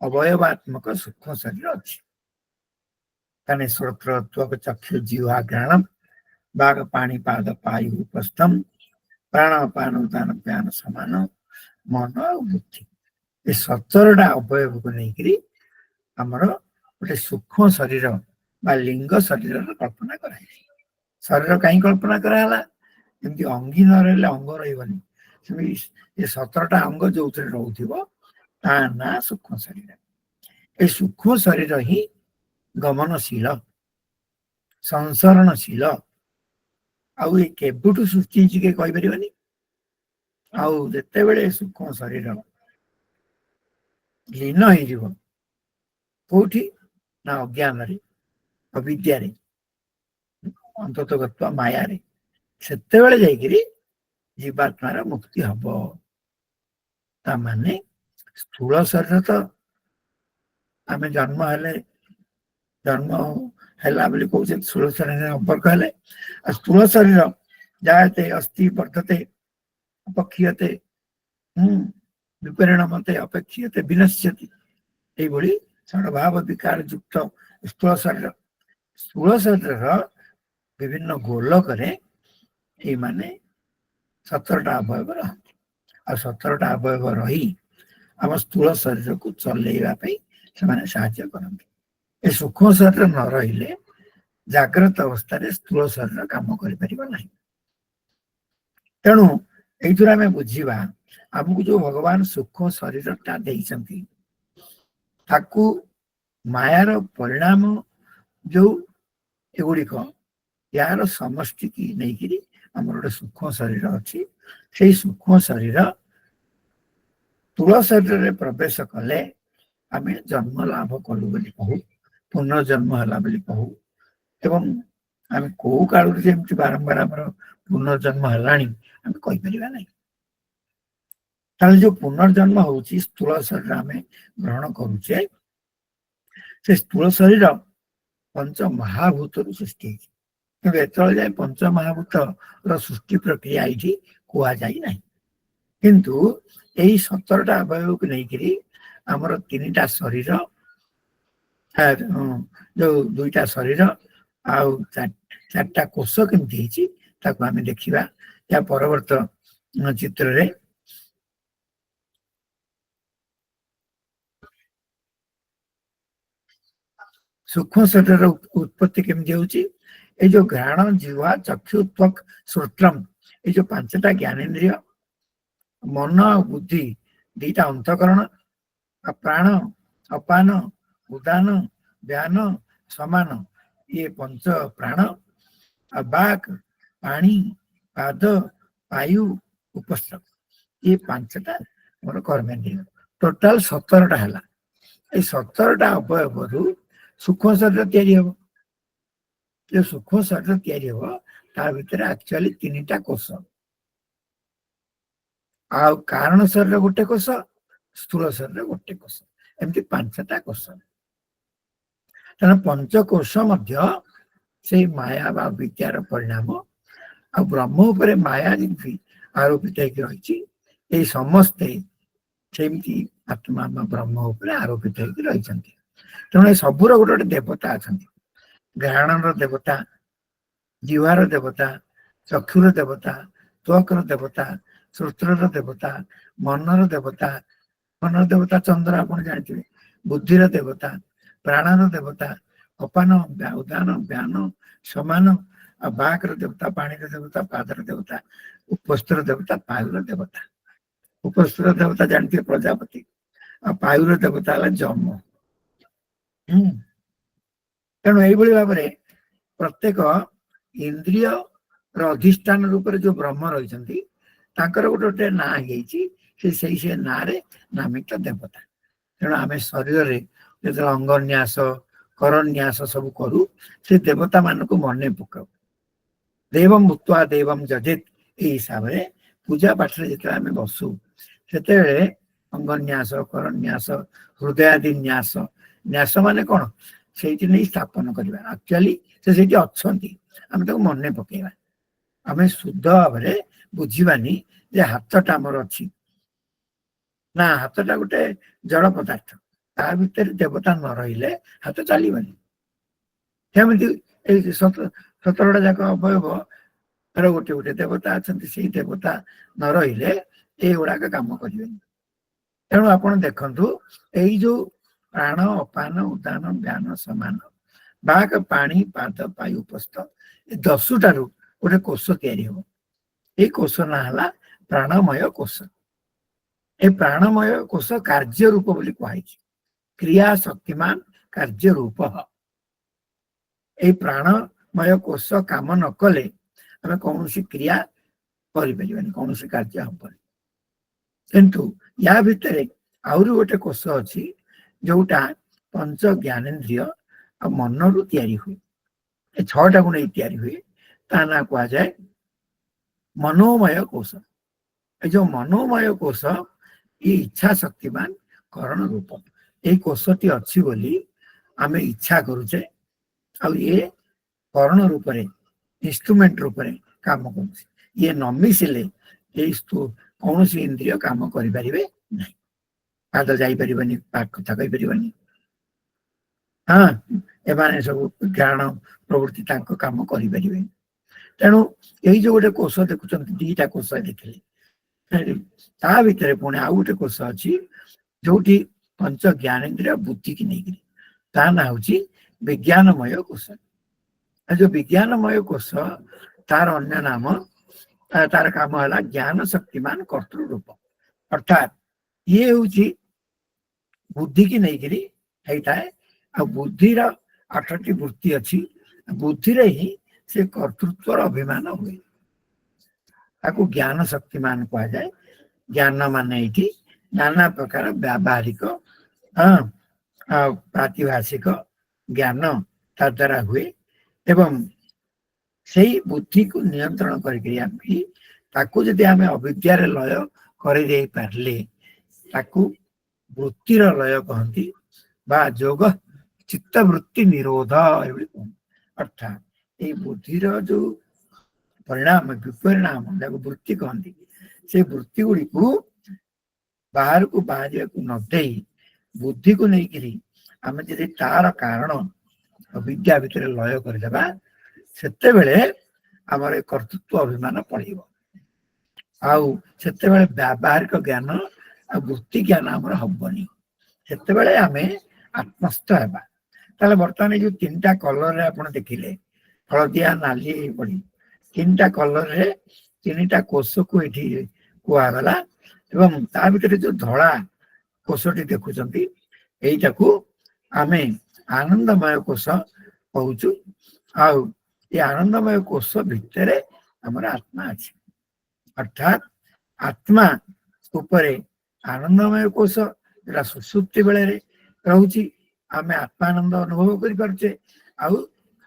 ଅବୟବାତ୍ମକ ସୂକ୍ଷ୍ମ ଶରୀର ଅଛି। ତାହେଲେ ଶ୍ରୋତ୍ର ତ୍ୱକ ଚକ୍ଷୁ ଜିହ୍ୱା ଘ୍ରାଣ ବାଗ ପାଣି ପାଦ ପାୟୁ ଉପସ୍ଥମ ପ୍ରାଣ ପାନ ଉଦାନ ବ୍ୟାନ ସମାନ ମନ ଆଉ ବୁଦ୍ଧି, ଏ 17ଟା ଅବୟବକୁ ନେଇକରି ଆମର ଗୋଟେ ସୂକ୍ଷ୍ମ ଶରୀର ବା ଲିଙ୍ଗ ଶରୀରର କଳ୍ପନା କରାଯାଇଛି। ଶରୀର କାହିଁ କଳ୍ପନା କରାହେଲା? ଯେମିତି ଅଙ୍ଗୀ ନ ରହିଲେ ଅଙ୍ଗ ରହିବନି, ସେମିତି ଏ 17ଟା ଅଙ୍ଗ ଯୋଉଥିରେ ରହୁଥିବ ତା ନାଁ ସୂକ୍ଷ୍ମ ଶରୀର। ଏ ସୂକ୍ଷ୍ମ ଶରୀର ହିଁ ଗମନଶୀଳ, ସଂସରଣଶୀଳ। ଆଉ ଏ କେବେଠୁ ସୃଷ୍ଟି ହେଇଛି କିଏ କହିପାରିବନି। ଆଉ ଯେତେବେଳେ ସୂକ୍ଷ୍ମ ଶରୀର ଲୀନ ହେଇଯିବ କୋଉଠି ନା ଅଜ୍ଞାନରେ, ଅବିଦ୍ୟାରେ, ଅନ୍ତତଃ ମାୟାରେ, ସେତେବେଳେ ଯାଇକିରି ଜୀବାତ୍ମାର ମୁକ୍ତି ହବ। ତାମାନେ ସ୍ଥୂଳ ଶରୀର ତ ଆମେ ଜନ୍ମ ହେଲା ବୋଲି କହୁଛେ, ସ୍ଥୂଳ ଶରୀର ସମ୍ପର୍କ ହେଲେ, ଆଉ ସ୍ଥୂଳ ଶରୀର जायते अस्ति वर्धते अपक्षीयते विपरिणामते अपेक्षीयते विनश्यति এইଭଳି ଷଡ଼ଭାବ ବିକାର ଯୁକ୍ତ ସ୍ଥୂଳ ଶରୀର ବିଭିନ୍ନ ଗୋଲକରେ ଏଇମାନେ 17ଟା ଅବୟବ ରହନ୍ତି ଆଉ 17ଟା ଅବୟବ ରହି ଆମ ସ୍ଥୂଳ ଶରୀରକୁ ଚଲେଇବା ପାଇଁ ସେମାନେ ସାହାଯ୍ୟ କରନ୍ତି। ଏ ସୂକ୍ଷ୍ମ ଶରୀର ନ ରହିଲେ ଜାଗ୍ରତ ଅବସ୍ଥାରେ ସ୍ଥୂଳ ଶରୀର କାମ କରିପାରିବ ନାହିଁ। ତେଣୁ ଏଇଥିରୁ ଆମେ ବୁଝିବା ଆମକୁ ଯୋଉ ଭଗବାନ ସୂକ୍ଷ୍ମ ଶରୀରଟା ଦେଇଛନ୍ତି ତାକୁ ମାୟାର ପରିଣାମ ଯୋଉ ଏଗୁଡିକ यार समष्टि की नहीं आमर गोटे सूक्ष्म शरीर अच्छी से सूक्ष्म शरीर स्थूल शरीर में प्रवेश कले आम जन्म लाभ कलु बोली कहू पुनर्जन्म है बोली कहू एवं आम कौ काल जमी बारंबार आम पुनर्जन्म है आम कहीपर ना जो पुनर्जन्म हूँ स्थूल शरीर आम ग्रहण करुचे से स्थूल शरीर पंच महाभूत सृष्टि କିନ୍ତୁ ଏତେବେଳେ ଯାଏ ପଞ୍ଚମହାଭୂତ ର ସୃଷ୍ଟି ପ୍ରକ୍ରିୟା ଏଇଠି କୁହାଯାଇ ନାହିଁ। କିନ୍ତୁ ଏଇ 17ଟା ଅବୟବକୁ ନେଇକରି ଆମର 3ଟା ଶରୀର ଯୋଉ 2ଟା ଶରୀର ଆଉ 4ଟା କୋଷ କେମିତି ହେଇଛି ତାକୁ ଆମେ ଦେଖିବା। ଏହା ପରବର୍ତ୍ତୀ ଚିତ୍ରରେ ସୂକ୍ଷ୍ମ ଶରୀରର ଉତ୍ପତ୍ତି କେମିତି ହଉଛି ये जो घ्राण जीवा चक्षु त्वक श्रोत्रम ये जो 5टा ज्ञानेन्द्रिय मन बुद्धि 2टा अंतकरण प्राण अपान उदान व्यान समान ये पंच प्राण बाक पानी पाद वायु उपस्थ ये 5टा मोर कर्मेन्द्रिय टोटाल 17टा है। ये 17टा अवयव सूक्ष्म शरीर तैयारी हम जो सूक्ष्म शरीर तैयारी हो ता भीतर एक्चुअली 3टा कोष आ कारण शरीर गोटे कोष स्थूल शरीर गोटे कोष एमती 5टा कोष तेना पंचकोश मध्य से माया बा विद्यार परिणाम आ ब्रह्म उपरे माया जमी आरोपित रही समस्ते सेमती आत्मा ब्रह्म उपरे आरोपित रही तेणु सबूर गोटे गोटे देवता अच्छा घ्राणर देवता जीवार देवता चक्षुर देवता त्वकर देवता श्रोत्र देवता मनर देवता चंद्र आप जानते बुद्धिर देवता प्राणर देवता अपान उदान व्यान समान बाकर देवता पानी देवता पादर देवता उपस्तर देवता पायुर देवता उपस्तर देवता जानते प्रजापति पायुर देवता जम तेणु यही भाव में प्रत्येक इंद्रिय अधिष्ठान रूप जो ब्रह्म रही गोटे गोटे ना से ना नामित देवता तेणु आम शरीर जो अंगन्यास करन्यास सब करू से देवता मान को मन पकाऊ देवम भूत्वा देवम जजेत हिसाब से पूजा पाठ जो आम बसु से अंगन्यास करन्यास हृदयादि न्यास न्यास मान कौन से नहीं स्थापन करवा एक्चुअली से अच्छा आम मन पकेवा आम शुद्ध भाव में बुझानी जे हाथटा आमर अच्छी ना हाथटा गोटे जड़ पदार्थ ता भीतर देवता न रही हाथ चलनी सेमती 17टा जाक अवयव गोटे गोटे देवता अच्छा से देवता न रही गुड़ाक कम करें तेणु आप देखु यही जो प्राण अपान उदान व्यान समान बाक पानी पाद पायु उपस्थ 10टारू गोटे कोष तैयारी हो ये कोष ना है प्राणमय कोष ये प्राणमय कोष कार्य रूप बोली कहुई क्रिया शक्तिमान कार्य रूप ये प्राणमय कोष काम न कले आम कौन क्रिया करें कौन कार्य हम किंतु या भितर आहरी गोटे कोष अच्छी जोटा पंच ज्ञानेन्द्रिय आ मन रु तैयारी हुए 6टा को नहीं तैयारी हुए ता ना कह जाए मनोमय कोष जो मनोमय कोष ये इच्छा शक्तिमान करण रूप ये कोषटी अच्छी बोली आम इच्छा करुचे आ ये करण रूप इंस्ट्रूमेंट रूप काम कर ये न मिशिले कौन सी इंद्रिय काम करें ना पाद जापरि पाक कथा कहीपरि हाँ एमाने सब ज्ञान प्रवृत्ति काम करें तेणु यही जो गोटे कोष देखुं दीटा कोष देखिले ता भितर पुणी आउ गोटे कोष अच्छी जो पंच ज्ञानेन्द्रिय बुद्धि की नहीं ता ना हूँ विज्ञानमय कोष जो विज्ञानमय कोष तार अन्य नाम तार काम है ज्ञान शक्तिमान कर्तृ रूप अर्थात ये हूँ बुद्धि की नहीं होता है आ बुद्धिर 8टी वृत्ति अच्छी बुद्धि ही से कर्तृत्व अभिमान हुए ताको ज्ञान शक्तिमान कह जाए ज्ञान माने ये नाना प्रकार व्यावहारिक प्रातिभाषिक ज्ञान ता द्वारा हुए एवं से बुद्धि को नियंत्रण करके जदि आम अविद्यार लय कर पारे वृत्तिर लय कहती बा जोग चित्तवृत्ति निरोध अर्थात ये बुद्धिर जो परिणाम विपरिणाम वृत्ति कहती से वृत्ति गुड़ी को बाहर को बाहर को न दे बुद्धि को लेकिन आम जब तार कारण अविद्या भितर लय करदेबा सेते बेले आमर कर्तृत्व अभिमान पड़ेगा आउ सेते बेले व्यावहारिक ज्ञान आ वृत्ति ज्ञान आमर हबनी सेते बेले आमे आत्मस्थ हेबा ताले वर्तमान जो 3टा कलर रे आपण देखिले हलदिया नाली पड़ी 3टा कलर रे 3टा कोष को एठी कुआगला एवं ता भितर जो धड़ा कोषटी देखुचंती एइटा को आमे आनंदमय कोष कहूचु आउ ये आनंदमय कोष भितर हमर आत्मा अछि अर्थात आत्मा उपरे आनंदमय कोष जरा सुसुप्ति बेले रहुची आमे आत्मानंद अनुभव करि परछे आउ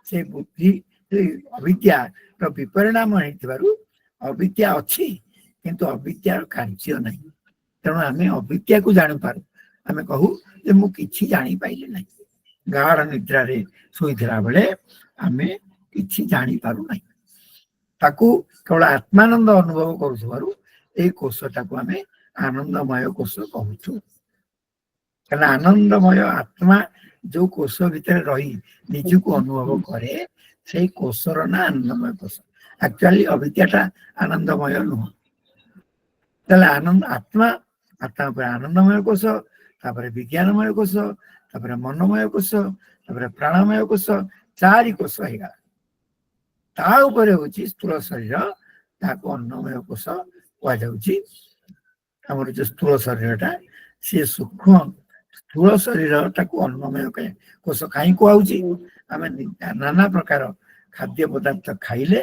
से बुद्धि अविद्या रो विपरिणाम हेतिबारु अविद्या अछि किंतु अविद्यार कार्य नहीं तेणु आमे अविद्या को जानि पारु आमे कहू जे मु किछि जानि पाइले नहीं गाढ़ निद्रा रे सोइथिला बेले आमे किछि जानि पारु नहीं ताकू केवल आत्मानंद अनुभव करूथबारु ए कोषटाको आमे आनंदमय कोष कहूछु कारण आनंदमय आत्मा जो कोष भितर रही निजको अनुभव करे से कोषर ना आनंदमय कोष एक्चुअली अविद्याटा आनंदमय नुह ताले आनंद आत्मा आत्मा पर आनंदमय कोष तापर विज्ञानमय कोष तापर मनोमय कोष तापर प्राणमय कोष 4 कोष हेगा ता ऊपर होची स्थूल शरीर ताको अन्नमय कोष कह जाउची हमर जो स्थूल शरीरटा से सूक्ष्म स्थूल शरीर ताको अन्नमय कोष कहीं कहउची आमे नाना प्रकार खाद्य पदार्थ खाइले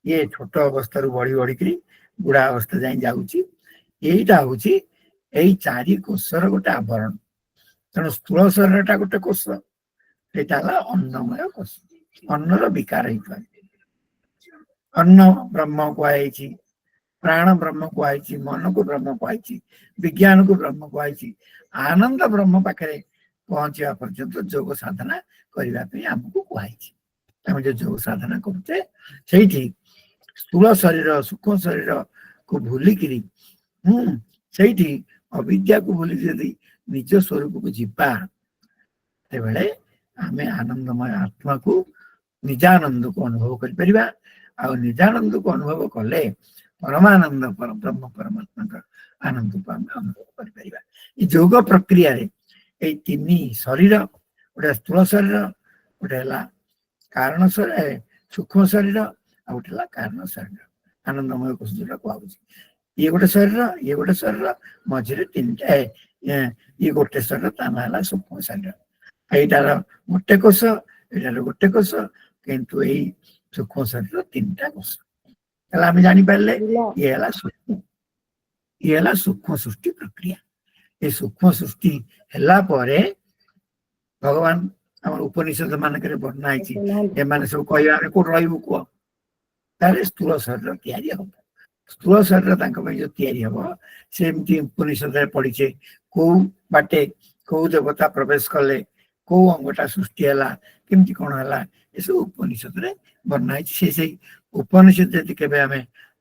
ये छोट अवस्था बढ़ी बढ़ी करी बुढ़ा अवस्था जाए जाउची एटा होची एई 4 कोषर गोटे आवरण तेणु स्थूल शरीरटा गोटे कोष एटा अन्नमय कोष अन्नर विकार होता अन्न ब्रह्म कहुई प्राण ब्रह्म कहुई मन को ब्रह्म कहुई विज्ञान को ब्रह्म कहुई आनंद ब्रह्म पाखे पहुंचा पर्यंत जोग साधना करने आमको कहुई जो जोग साधना करते से स्थूल शरीर सूक्ष्म शरीर को भूलिकी से अविद्या को भूल निज स्वरूप को जीवा तेबेले आमे आनंदमय आत्मा को निजानंद को अनुभव करिपरिबा आ निजानंद को अनुभव कले परमानंद ब्रह्म परमात्मा का आनंद को अनुभव करिपरिबा ई योग प्रक्रिया रे ए 3 शरीर गोटे स्थूल शरीर गोटे कारण शरीर सूक्ष्म शरीर आ गोटे कारण शरीर आनंदमय कोष जो कहूँ ये गोटे शरीर मझे 3टा ये गोटे शरीर ता ना सूक्ष्म शरीर एटार गोटे कोष एटार गोटे कोष किंतु यही सूक्ष्म शरीर 3टा कोष आम जानी पारे ये सूक्ष्म सृष्टि प्रक्रिया ये सूक्ष्म सृष्टि है भगवान आम उपनिषद मानक वर्णना एम सब कह कौट रही कह ताले स्थूल शरीर तैयारी हम स्थूल शरीर जो तैयारी हम सेमती उपनिषद पढ़ीचे कौ बाटे कौ देवता प्रवेश कले कौ अंगटा सृष्टि है केमती कौन है ये सब उपनिषद वर्णना से उपनिषद यदि केवे आम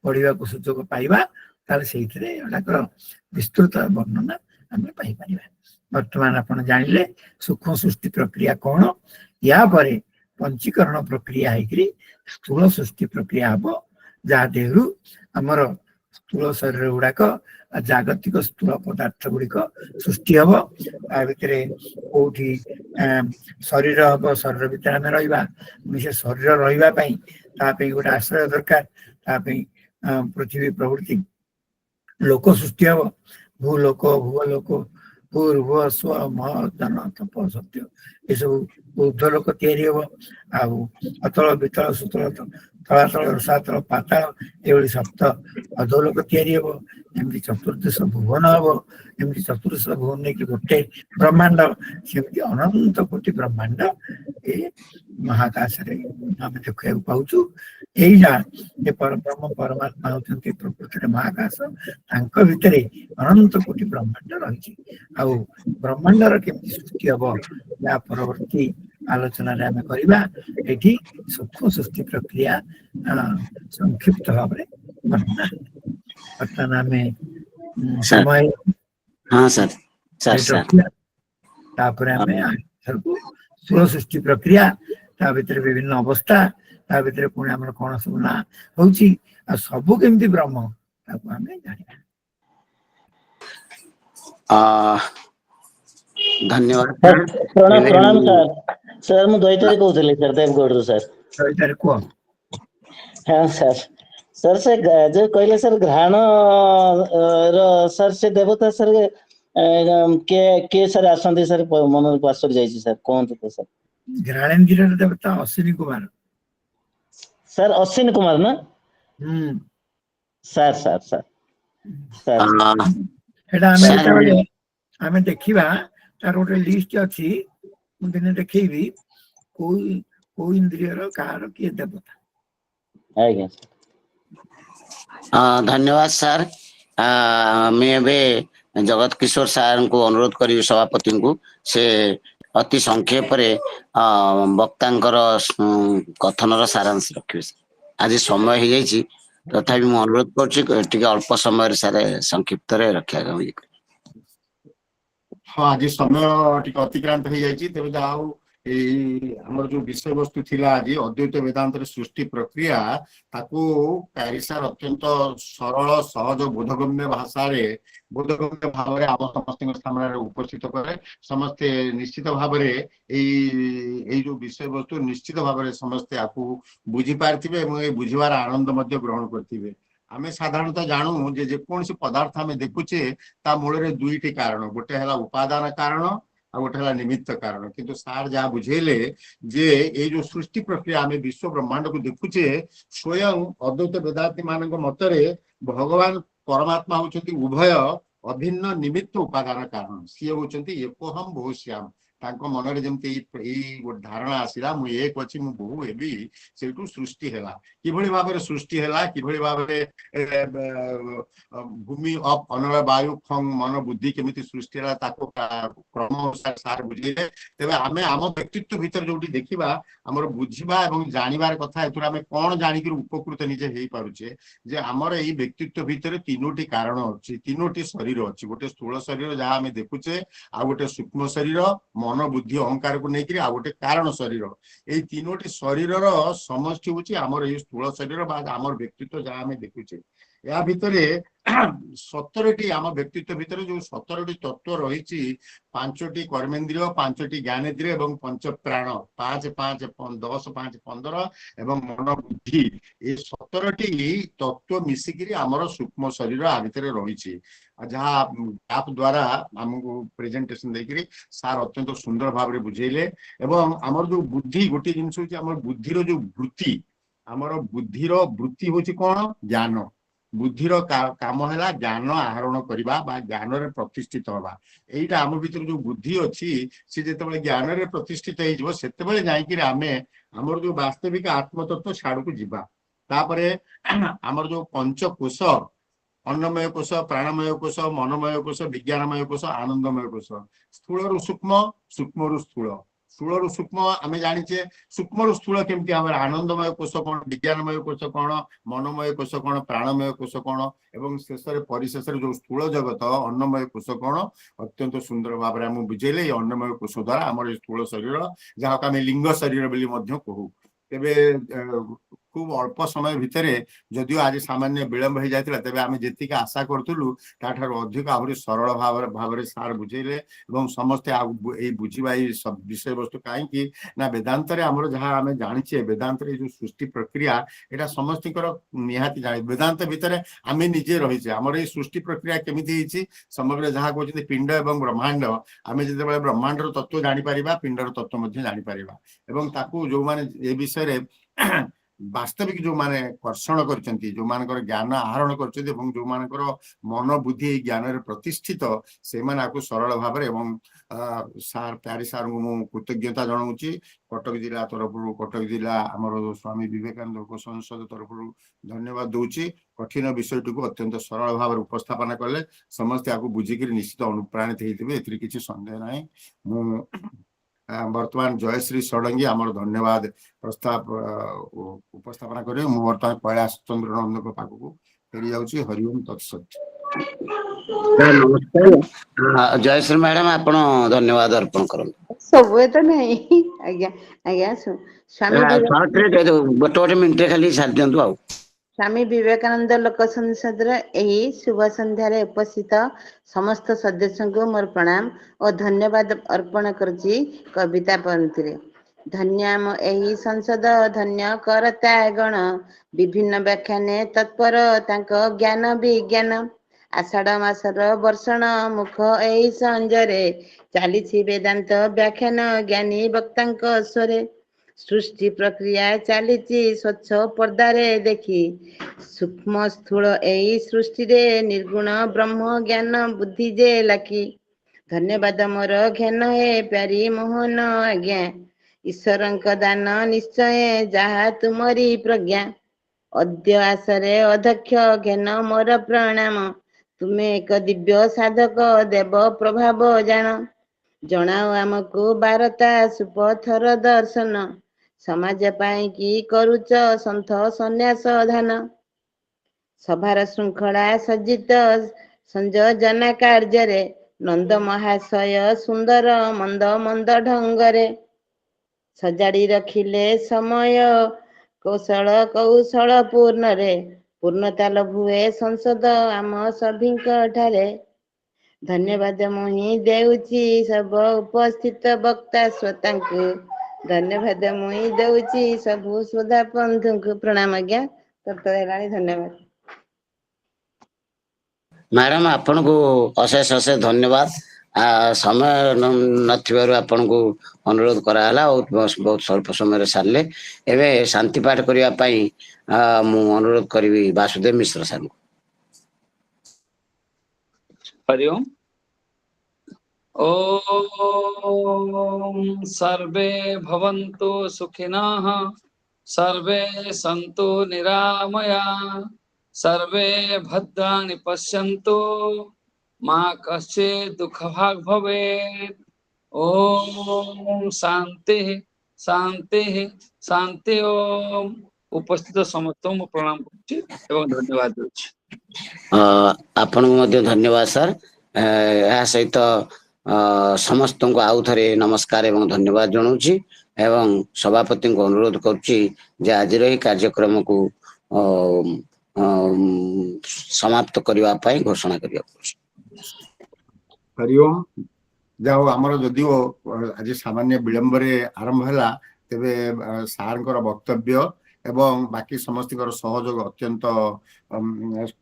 ପଢିବାକୁ ସୁଯୋଗ ପାଇବା ତାହେଲେ ସେଇଥିରେ ଏଗୁଡାକର ବିସ୍ତୃତ ବର୍ଣ୍ଣନା ଆମେ ପାଇପାରିବା। ବର୍ତ୍ତମାନ ଆପଣ ଜାଣିଲେ ସୂକ୍ଷ୍ମ ସୃଷ୍ଟି ପ୍ରକ୍ରିୟା କଣ, ୟା ପରେ ପଞ୍ଚୀକରଣ ପ୍ରକ୍ରିୟା ହେଇକରି ସ୍ଥୂଳ ସୃଷ୍ଟି ପ୍ରକ୍ରିୟା ହବ, ଯାହା ଦେହରୁ ଆମର ସ୍ଥୂଳ ଶରୀର ଗୁଡାକ ଜାଗତିକ ସ୍ଥୂଳ ପଦାର୍ଥ ଗୁଡିକ ସୃଷ୍ଟି ହବ। ତା ଭିତରେ କୋଉଠି ଶରୀର ହବ, ଶରୀର ଭିତରେ ଆମେ ରହିବା, ସେ ଶରୀର ରହିବା ପାଇଁ ତା ପାଇଁ ଗୋଟେ ଆଶ୍ରୟ ଦରକାର, ତା ପାଇଁ ପୃଥିବୀ ପ୍ରଭୃତି ଲୋକ ସୃଷ୍ଟି ହବ, ଭୂଲୋକ ଭୂଲୋକ ଭୂର୍ଭୁବ ସ୍ୱ ମହ ଜନ ତପ ସତ୍ୟ ଏସବୁ ଉର୍ଦ୍ଧ୍ୱ ଲୋକ ତିଆରି ହବ। ଆଉ ଅତଳ ବିତଳ ସୁତଳ ତଳାତଳ ରସାତଳ ପାତାଳ ଏଭଳି ସପ୍ତ ଅଧୋଲୋକ ତିଆରି ହବ। ଏମିତି ଚତୁର୍ଦ୍ଦଶ ଭୁବନ ହବ, ଏମିତି ଚତୁର୍ଦଶ ଭୁବନ ନେଇକି ଗୋଟେ ବ୍ରହ୍ମାଣ୍ଡ, ସେମିତି ଅନନ୍ତ କୋଟି ବ୍ରହ୍ମାଣ୍ଡ ଏ ମହାକାଶରେ ଆମେ ଦେଖିବାକୁ ପାଉଛୁ। ଏଇଟା ଯେ ପରବ୍ରହ୍ମ ପରମାତ୍ମା ହଉଛନ୍ତି ପ୍ରକୃତିରେ ମହାକାଶ, ତାଙ୍କ ଭିତରେ ଅନନ୍ତ କୋଟି ବ୍ରହ୍ମାଣ୍ଡ ରହିଛି। ଆଉ ବ୍ରହ୍ମାଣ୍ଡର କେମିତି ସୃଷ୍ଟି ହବ ୟା ପରବର୍ତ୍ତୀ ଆଲୋଚନାରେ ଆମେ କରିବା। ଏଠି ସୂକ୍ଷ୍ମ ସୃଷ୍ଟି ପ୍ରକ୍ରିୟା ସଂକ୍ଷିପ୍ତ ଭାବରେ ବର୍ଣ୍ଣନା। ବର୍ତ୍ତମାନ ଆମେ ସାର୍ ସମୟ ହଁ ସାର୍ ସାର୍ ସାର୍ ରଖିବା, ତାପରେ ଆମେ ସ୍ଥୂଳ ସୃଷ୍ଟି ପ୍ରକ୍ରିୟା, ତା ଭିତରେ ବିଭିନ୍ନ ଅବସ୍ଥା, ତା ଭିତରେ ପୁଣି ଆମର କଣ ସବୁ ନା ହଉଛି, ଆଉ ସବୁ କେମିତି ବ୍ରହ୍ମ ତାକୁ ଆମେ ଜାଣିବା। ଧନ୍ୟବାଦ ସାର୍ ପ୍ରଣାମ ଏବେ ପ୍ରଣାମ ସାର୍। ସାର୍ ମୁଁ ଦୈତାରୀ କହୁଥିଲି ସାର୍, ଦେବଗଡ଼ରୁ ସାର୍। ଏଇଟାରେ କୁହ। ହଁ ସାର୍, ସାର୍ ସେ ଯୋଉ କହିଲେ ସାର୍ ଘ୍ରାଣ ର ସାର୍ ସେ ଦେବତା ସାର୍ କିଏ ସାର୍ ଆସନ୍ତି ସାର୍, ମନରୁ ପାସରେ ଯାଇଛି ସାର୍, କୁହନ୍ତୁ ତ ସାର୍। ଘ୍ରାଣେନ୍ଦ୍ରିୟର ଦେବତା ଅଶ୍ୱିନୀ କୁମାର। ସାର୍ ଅଶ୍ୱିନୀ କୁମାର ନା? ସାର୍ ସାର୍ ସାର୍ ସାର୍ ସେଟା ଆମେ ସାର୍ ଯେତେବେଳେ ଆମେ ଦେଖିବା, ତାର ଗୋଟେ ଲିଷ୍ଟ ଅଛି, ମୁଁ ଦିନେ ଦେଖେଇବି କୋଉ କୋଉ ଇନ୍ଦ୍ରିୟର କାହାର କିଏ ଦେବତା। ଆଜ୍ଞା ଧନ୍ୟବାଦ ସାର୍। ଆମେ ଏବେ ଜଗତ କିଶୋର ସାର୍ଙ୍କୁ ଅନୁରୋଧ କରିବି, ସଭାପତିଙ୍କୁ, ସେ ଅତି ସଂକ୍ଷେପରେ ବକ୍ତାଙ୍କର କଥନର ସାରାଂଶ ରଖିବେ। ଆଜି ସମୟ ହେଇଯାଇଛି, ତଥାପି ମୁଁ ଅନୁରୋଧ କରୁଛି ଟିକେ ଅଳ୍ପ ସମୟରେ ସାର୍ ସଂକ୍ଷିପ୍ତରେ ରକ୍ଷା କରିବେ। ହଁ, ଆଜି ସମୟ ଟିକେ ଅତିକ୍ରାନ୍ତ ହେଇଯାଇଛି, ତେବେ ଯାହା ହଉ ଏଇ ଆମର ଯୋଉ ବିଷୟବସ୍ତୁ ଥିଲା ଆଜି ଅଦ୍ୱୈତ ବେଦାନ୍ତର ସୃଷ୍ଟି ପ୍ରକ୍ରିୟା, ତାକୁ ପ୍ୟାରିସାର ଅତ୍ୟନ୍ତ ସରଳ ସହଜ ବୋଧଗମ୍ୟ ଭାଷାରେ ବୋଧଗମ୍ୟ ଭାବରେ ଆମ ସମସ୍ତଙ୍କ ସାମ୍ନାରେ ଉପସ୍ଥିତ କରେ। ସମସ୍ତେ ନିଶ୍ଚିତ ଭାବରେ ଏଇ ଯୋଉ ବିଷୟବସ୍ତୁ ନିଶ୍ଚିତ ଭାବରେ ସମସ୍ତେ ଆକୁ ବୁଝିପାରିଥିବେ ଏବଂ ଏଇ ବୁଝିବାର ଆନନ୍ଦ ମଧ୍ୟ ଗ୍ରହଣ କରିଥିବେ। ଆମେ ସାଧାରଣତଃ ଜାଣୁ ଯେ ଯେକୌଣସି ପଦାର୍ଥ ଆମେ ଦେଖୁଛେ ତା ମୂଳରେ ଦୁଇଟି କାରଣ, ଗୋଟେ ହେଲା ଉପାଦାନ କାରଣ ଆଉ ଗୋଟେ ହେଲା ନିମିତ୍ତ କାରଣ। କିନ୍ତୁ ସାର୍ ଯାହା ବୁଝେଇଲେ ଯେ ଏଇ ଯୋଉ ସୃଷ୍ଟି ପ୍ରକ୍ରିୟା ଆମେ ବିଶ୍ୱ ବ୍ରହ୍ମାଣ୍ଡକୁ ଦେଖୁଛେ, ସ୍ୱୟଂ ଅଦ୍ୱୈତ ବେଦାନ୍ତୀ ମାନଙ୍କ ମତରେ ଭଗବାନ ପରମାତ୍ମା ହଉଛନ୍ତି ଉଭୟ ଅଭିନ୍ନ ନିମିତ୍ତ ଉପାଦାନ କାରଣ। ସିଏ ହଉଛନ୍ତି ଏକୋହମ ବହୁଶ୍ୟାମ। ତାଙ୍କ ମନରେ ଯେମିତି ଏଇ ଗୋଟେ ଧାରଣା ଆସିଲା, ମୁଁ ଏକ ଅଛି ମୁଁ ବହୁ ହେବି, ସେଇଠୁ ସୃଷ୍ଟି ହେଲା। କିଭଳି ଭାବରେ ସୃଷ୍ଟି ହେଲା, କିଭଳି ଭାବରେ ଭୂମି ଅପ ଅନଳ ବାୟୁ ଖଙ୍ଗ ମନ ବୁଦ୍ଧି କେମିତି ସୃଷ୍ଟି ହେଲା, ତାକୁ କ୍ରମ ଅନୁସାରେ ସାର୍ ବୁଝେଇଲେ। ତେବେ ଆମେ ଆମ ବ୍ୟକ୍ତିତ୍ୱ ଭିତରେ ଯୋଉଠି ଦେଖିବା ଆମର ବୁଝିବା ଏବଂ ଜାଣିବାର କଥା, ଏଥିରୁ ଆମେ କଣ ଜାଣିକିରି ଉପକୃତ ନିଜେ ହେଇପାରୁଛେ, ଯେ ଆମର ଏଇ ବ୍ୟକ୍ତିତ୍ୱ ଭିତରେ ତିନୋଟି କାରଣ ଅଛି, ତିନୋଟି ଶରୀର ଅଛି। ଗୋଟେ ସ୍ଥୂଳ ଶରୀର ଯାହା ଆମେ ଦେଖୁଛେ, ଆଉ ଗୋଟେ ସୂକ୍ଷ୍ମ ଶରୀର ମନ ବୁଦ୍ଧି ଅହଙ୍କାରକୁ ନେଇକିରି, ଆଉ ଗୋଟେ କାରଣ ଶରୀର। ଏଇ ତିନୋଟି ଶରୀରର ସମଷ୍ଟି ହଉଛି ଆମର ଏଇ ସ୍ଥୂଳ ଶରୀର ବା ଆମର ବ୍ୟକ୍ତିତ୍ୱ ଯାହା ଆମେ ଦେଖୁଛେ। ଏହା ଭିତରେ 17ଟି ଆମ ବ୍ୟକ୍ତିତ୍ୱ ଭିତରେ ଯୋଉ 17ଟି ତତ୍ଵ ରହିଛି, 5ଟି କର୍ମେନ୍ଦ୍ରିୟ, 5ଟି ଜ୍ଞାନେନ୍ଦ୍ରିୟ ଏବଂ ପଞ୍ଚ ପ୍ରାଣ, 5 5 10 5 15 ଏବଂ ମନ ବୁଦ୍ଧି, ଏ 17ଟି ତତ୍ଵ ମିଶିକିରି ଆମର ସୂକ୍ଷ୍ମ ଶରୀର ଆ ଭିତରେ ରହିଛି। ଯାହା ଆପ ଦ୍ଵାରା ଆମକୁ ପ୍ରେଜେଣ୍ଟେସନ ଦେଇକିରି ସାର୍ ଅତ୍ୟନ୍ତ ସୁନ୍ଦର ଭାବରେ ବୁଝେଇଲେ। ଏବଂ ଆମର ଯୋଉ ବୁଦ୍ଧି, ଗୋଟେ ଜିନିଷ ହଉଛି ଆମର ବୁଦ୍ଧିର ଯୋଉ ବୃତ୍ତି, ଆମର ବୁଦ୍ଧିର ବୃତ୍ତି ହଉଛି କଣ? ଜ୍ଞାନ। ବୁଦ୍ଧିର କାମ ହେଲା ଜ୍ଞାନ ଆହରଣ କରିବା ବା ଜ୍ଞାନରେ ପ୍ରତିଷ୍ଠିତ ହବା। ଏଇଟା ଆମ ଭିତରେ ଯୋଉ ବୁଦ୍ଧି ଅଛି, ସେ ଯେତେବେଳେ ଜ୍ଞାନରେ ପ୍ରତିଷ୍ଠିତ ହେଇଯିବ, ସେତେବେଳେ ଯାଇକିରି ଆମେ ଆମର ଯୋଉ ବାସ୍ତବିକ ଆତ୍ମତତ୍ଵ ସିଆଡକୁ ଯିବା। ତାପରେ ଆମର ଯୋଉ ପଞ୍ଚକୋଷ, ଅନ୍ନମୟ କୋଷ, ପ୍ରାଣମୟ କୋଷ, ମନମୟ କୋଷ, ବିଜ୍ଞାନମୟ କୋଷ, ଆନନ୍ଦମୟ କୋଷ, ସ୍ଥୂଳରୁ ସୂକ୍ଷ୍ମ, ସୂକ୍ଷ୍ମରୁ ସ୍ଥୂଳ, स्थूल सूक्ष्म आम जाचे सूक्ष्म स्थूल केमती भाव आनंदमय कोष कौन विज्ञानमय कोष कौन मनोमय कोष कौन प्राणमय कोष कौन एवं शेष परिशेष जो स्थूल जगत अन्नमय कोष कौन अत्यंत सुंदर भाव में आम बुझेले अन्नमय कोष द्वारा आम स्थूल शरीर जहाँ आम लिंग शरीर कहू तेबे खूब अल्प समय भितर जदिव आज सामान्य विलंब हो जाता तेज आम जी आशा करूँ अधिक आहरी सरल भाव सार बुझेले समस्ते बुझा विषय वस्तु कहीं ना वेदांत आमर जहाँ आम जाचे वेदांत जो सृष्टि प्रक्रिया यहाँ समस्त निहाती जाने वेदांत भितर आम निजे रहीचे आमर ये सृष्टि प्रक्रिया केमी समग्र जहाँ कहते पिंड एवं ब्रह्मांड आम जो ब्रह्मांडर तत्व जापर पिंडर तत्व जापर जो मैंने ये विषय वास्तविक जो माने कर्षण करचंती जो मानकर ज्ञान आहरण करचंती एवं जो मानकर मन बुद्धि ज्ञान रे प्रतिष्ठित से माने आकु सरल भाव रे एवं सार प्यारी सार को कृतज्ञता जनाऊची कटक जिला तरफ कटक जिला आमर स्वामी विवेकानंद लोक संसद तरफ धन्यवाद दूची कठिन विषय को अत्यंत सरल भाव उपस्थापन कले समस्ते आकु बुझिक निश्चित अनुप्राणित होते एथि किसी संदेह ना मु वर्तमान जयश्री षडंगी आमर धन्यवाद प्रस्ताव उपस्थापना करें मु वर्तमान कैलाश चंद्र नंद पाखक फेरी जाऊँगी हरिओम तत्सत नमस्कार जयश्री मैडम आपण धन्यवाद अर्पण करूँ सब तो नहीं आज्ञा आज्ञा स्वामी गोटे गोटे मिनट खाली छाड़ दिंतु आ स्वामी विवेकानंद लोक संसद यही शुभ संध्यारे उपस्थित समस्त सदस्य को मोर प्रणाम और धन्यवाद अर्पण करुच्ची कविता पंक्ति धन्याम यही संसद धन्य करता गण विभिन्न व्याख्याने तत्पर तांको ज्ञान विज्ञान आषाढ़ मासर वर्षण मुख यही संजरे चली वेदांत व्याख्यान ज्ञानी वक्तांक स्वरे सृष्टि प्रक्रिया चली स्वच्छ पर्दारे देखी सूक्ष्म स्थूल यही सृष्टि रे निर्गुण ब्रह्म ज्ञान बुद्धि जे लाखी धन्यवाद मोर घेन हे प्यारी मोहन आज्ञा ईश्वर दान निश्चय जहा तुमरी प्रज्ञा अद्य आसरे अध्यक्ष घेन मोर प्रणाम तुम्हें एक दिव्य साधक देव प्रभाव जान जनाओ आमको बारता सुपथर दर्शन समाज पाई की करुच सन्थ सन्यास धान सभार श्रृंखला सज्जित संयोजना कार्य नंद महाशय सुंदर मंद मंद ढंगरे सजाड़ी रखिले समय कौशल कौशल पूर्ण रे पूर्णता लभुए संसद आम सभी ठारे धन्यवाद मुही देउची सब उपस्थित वक्ता श्रोता को धन्यवाद मुही देउची सबु श्रोता बंधु को प्रणाम आज्ञा तत्पर धन्यवाद मैडम आपण को अशेष अशेष धन्यवाद समय नथिबारु आपण को अनुरोध कराला और बहुत स्वल्प समय सारे एवं शांति पाठ करने मु अनुरोध करी वासुदेव मिश्र सर को हरिओम ओम सर्वे भवन्तु सुखिनः सर्वे सन्तु निरामया सर्वे भद्राणि पश्यन्तु मा कश्चित् दुःखभाग् भवेत् ओम शांति शांति शांति ओम उपस्थित समस्त प्रणाम एवं धन्यवाद आपण को धन्यवाद सर यह सहित समस्त को आउ थे नमस्कार एवं धन्यवाद जनाऊँगी एवं सभापति को अनुरोध करुच्ची आज कार्यक्रम को समाप्त करने घोषणा करिया हरिओम जाओ आमर जदिओ आज सामान्य विलंब आरंभ है तेबे सार वक्तव्य एवं बाकी समस्त सहयोग अत्यंत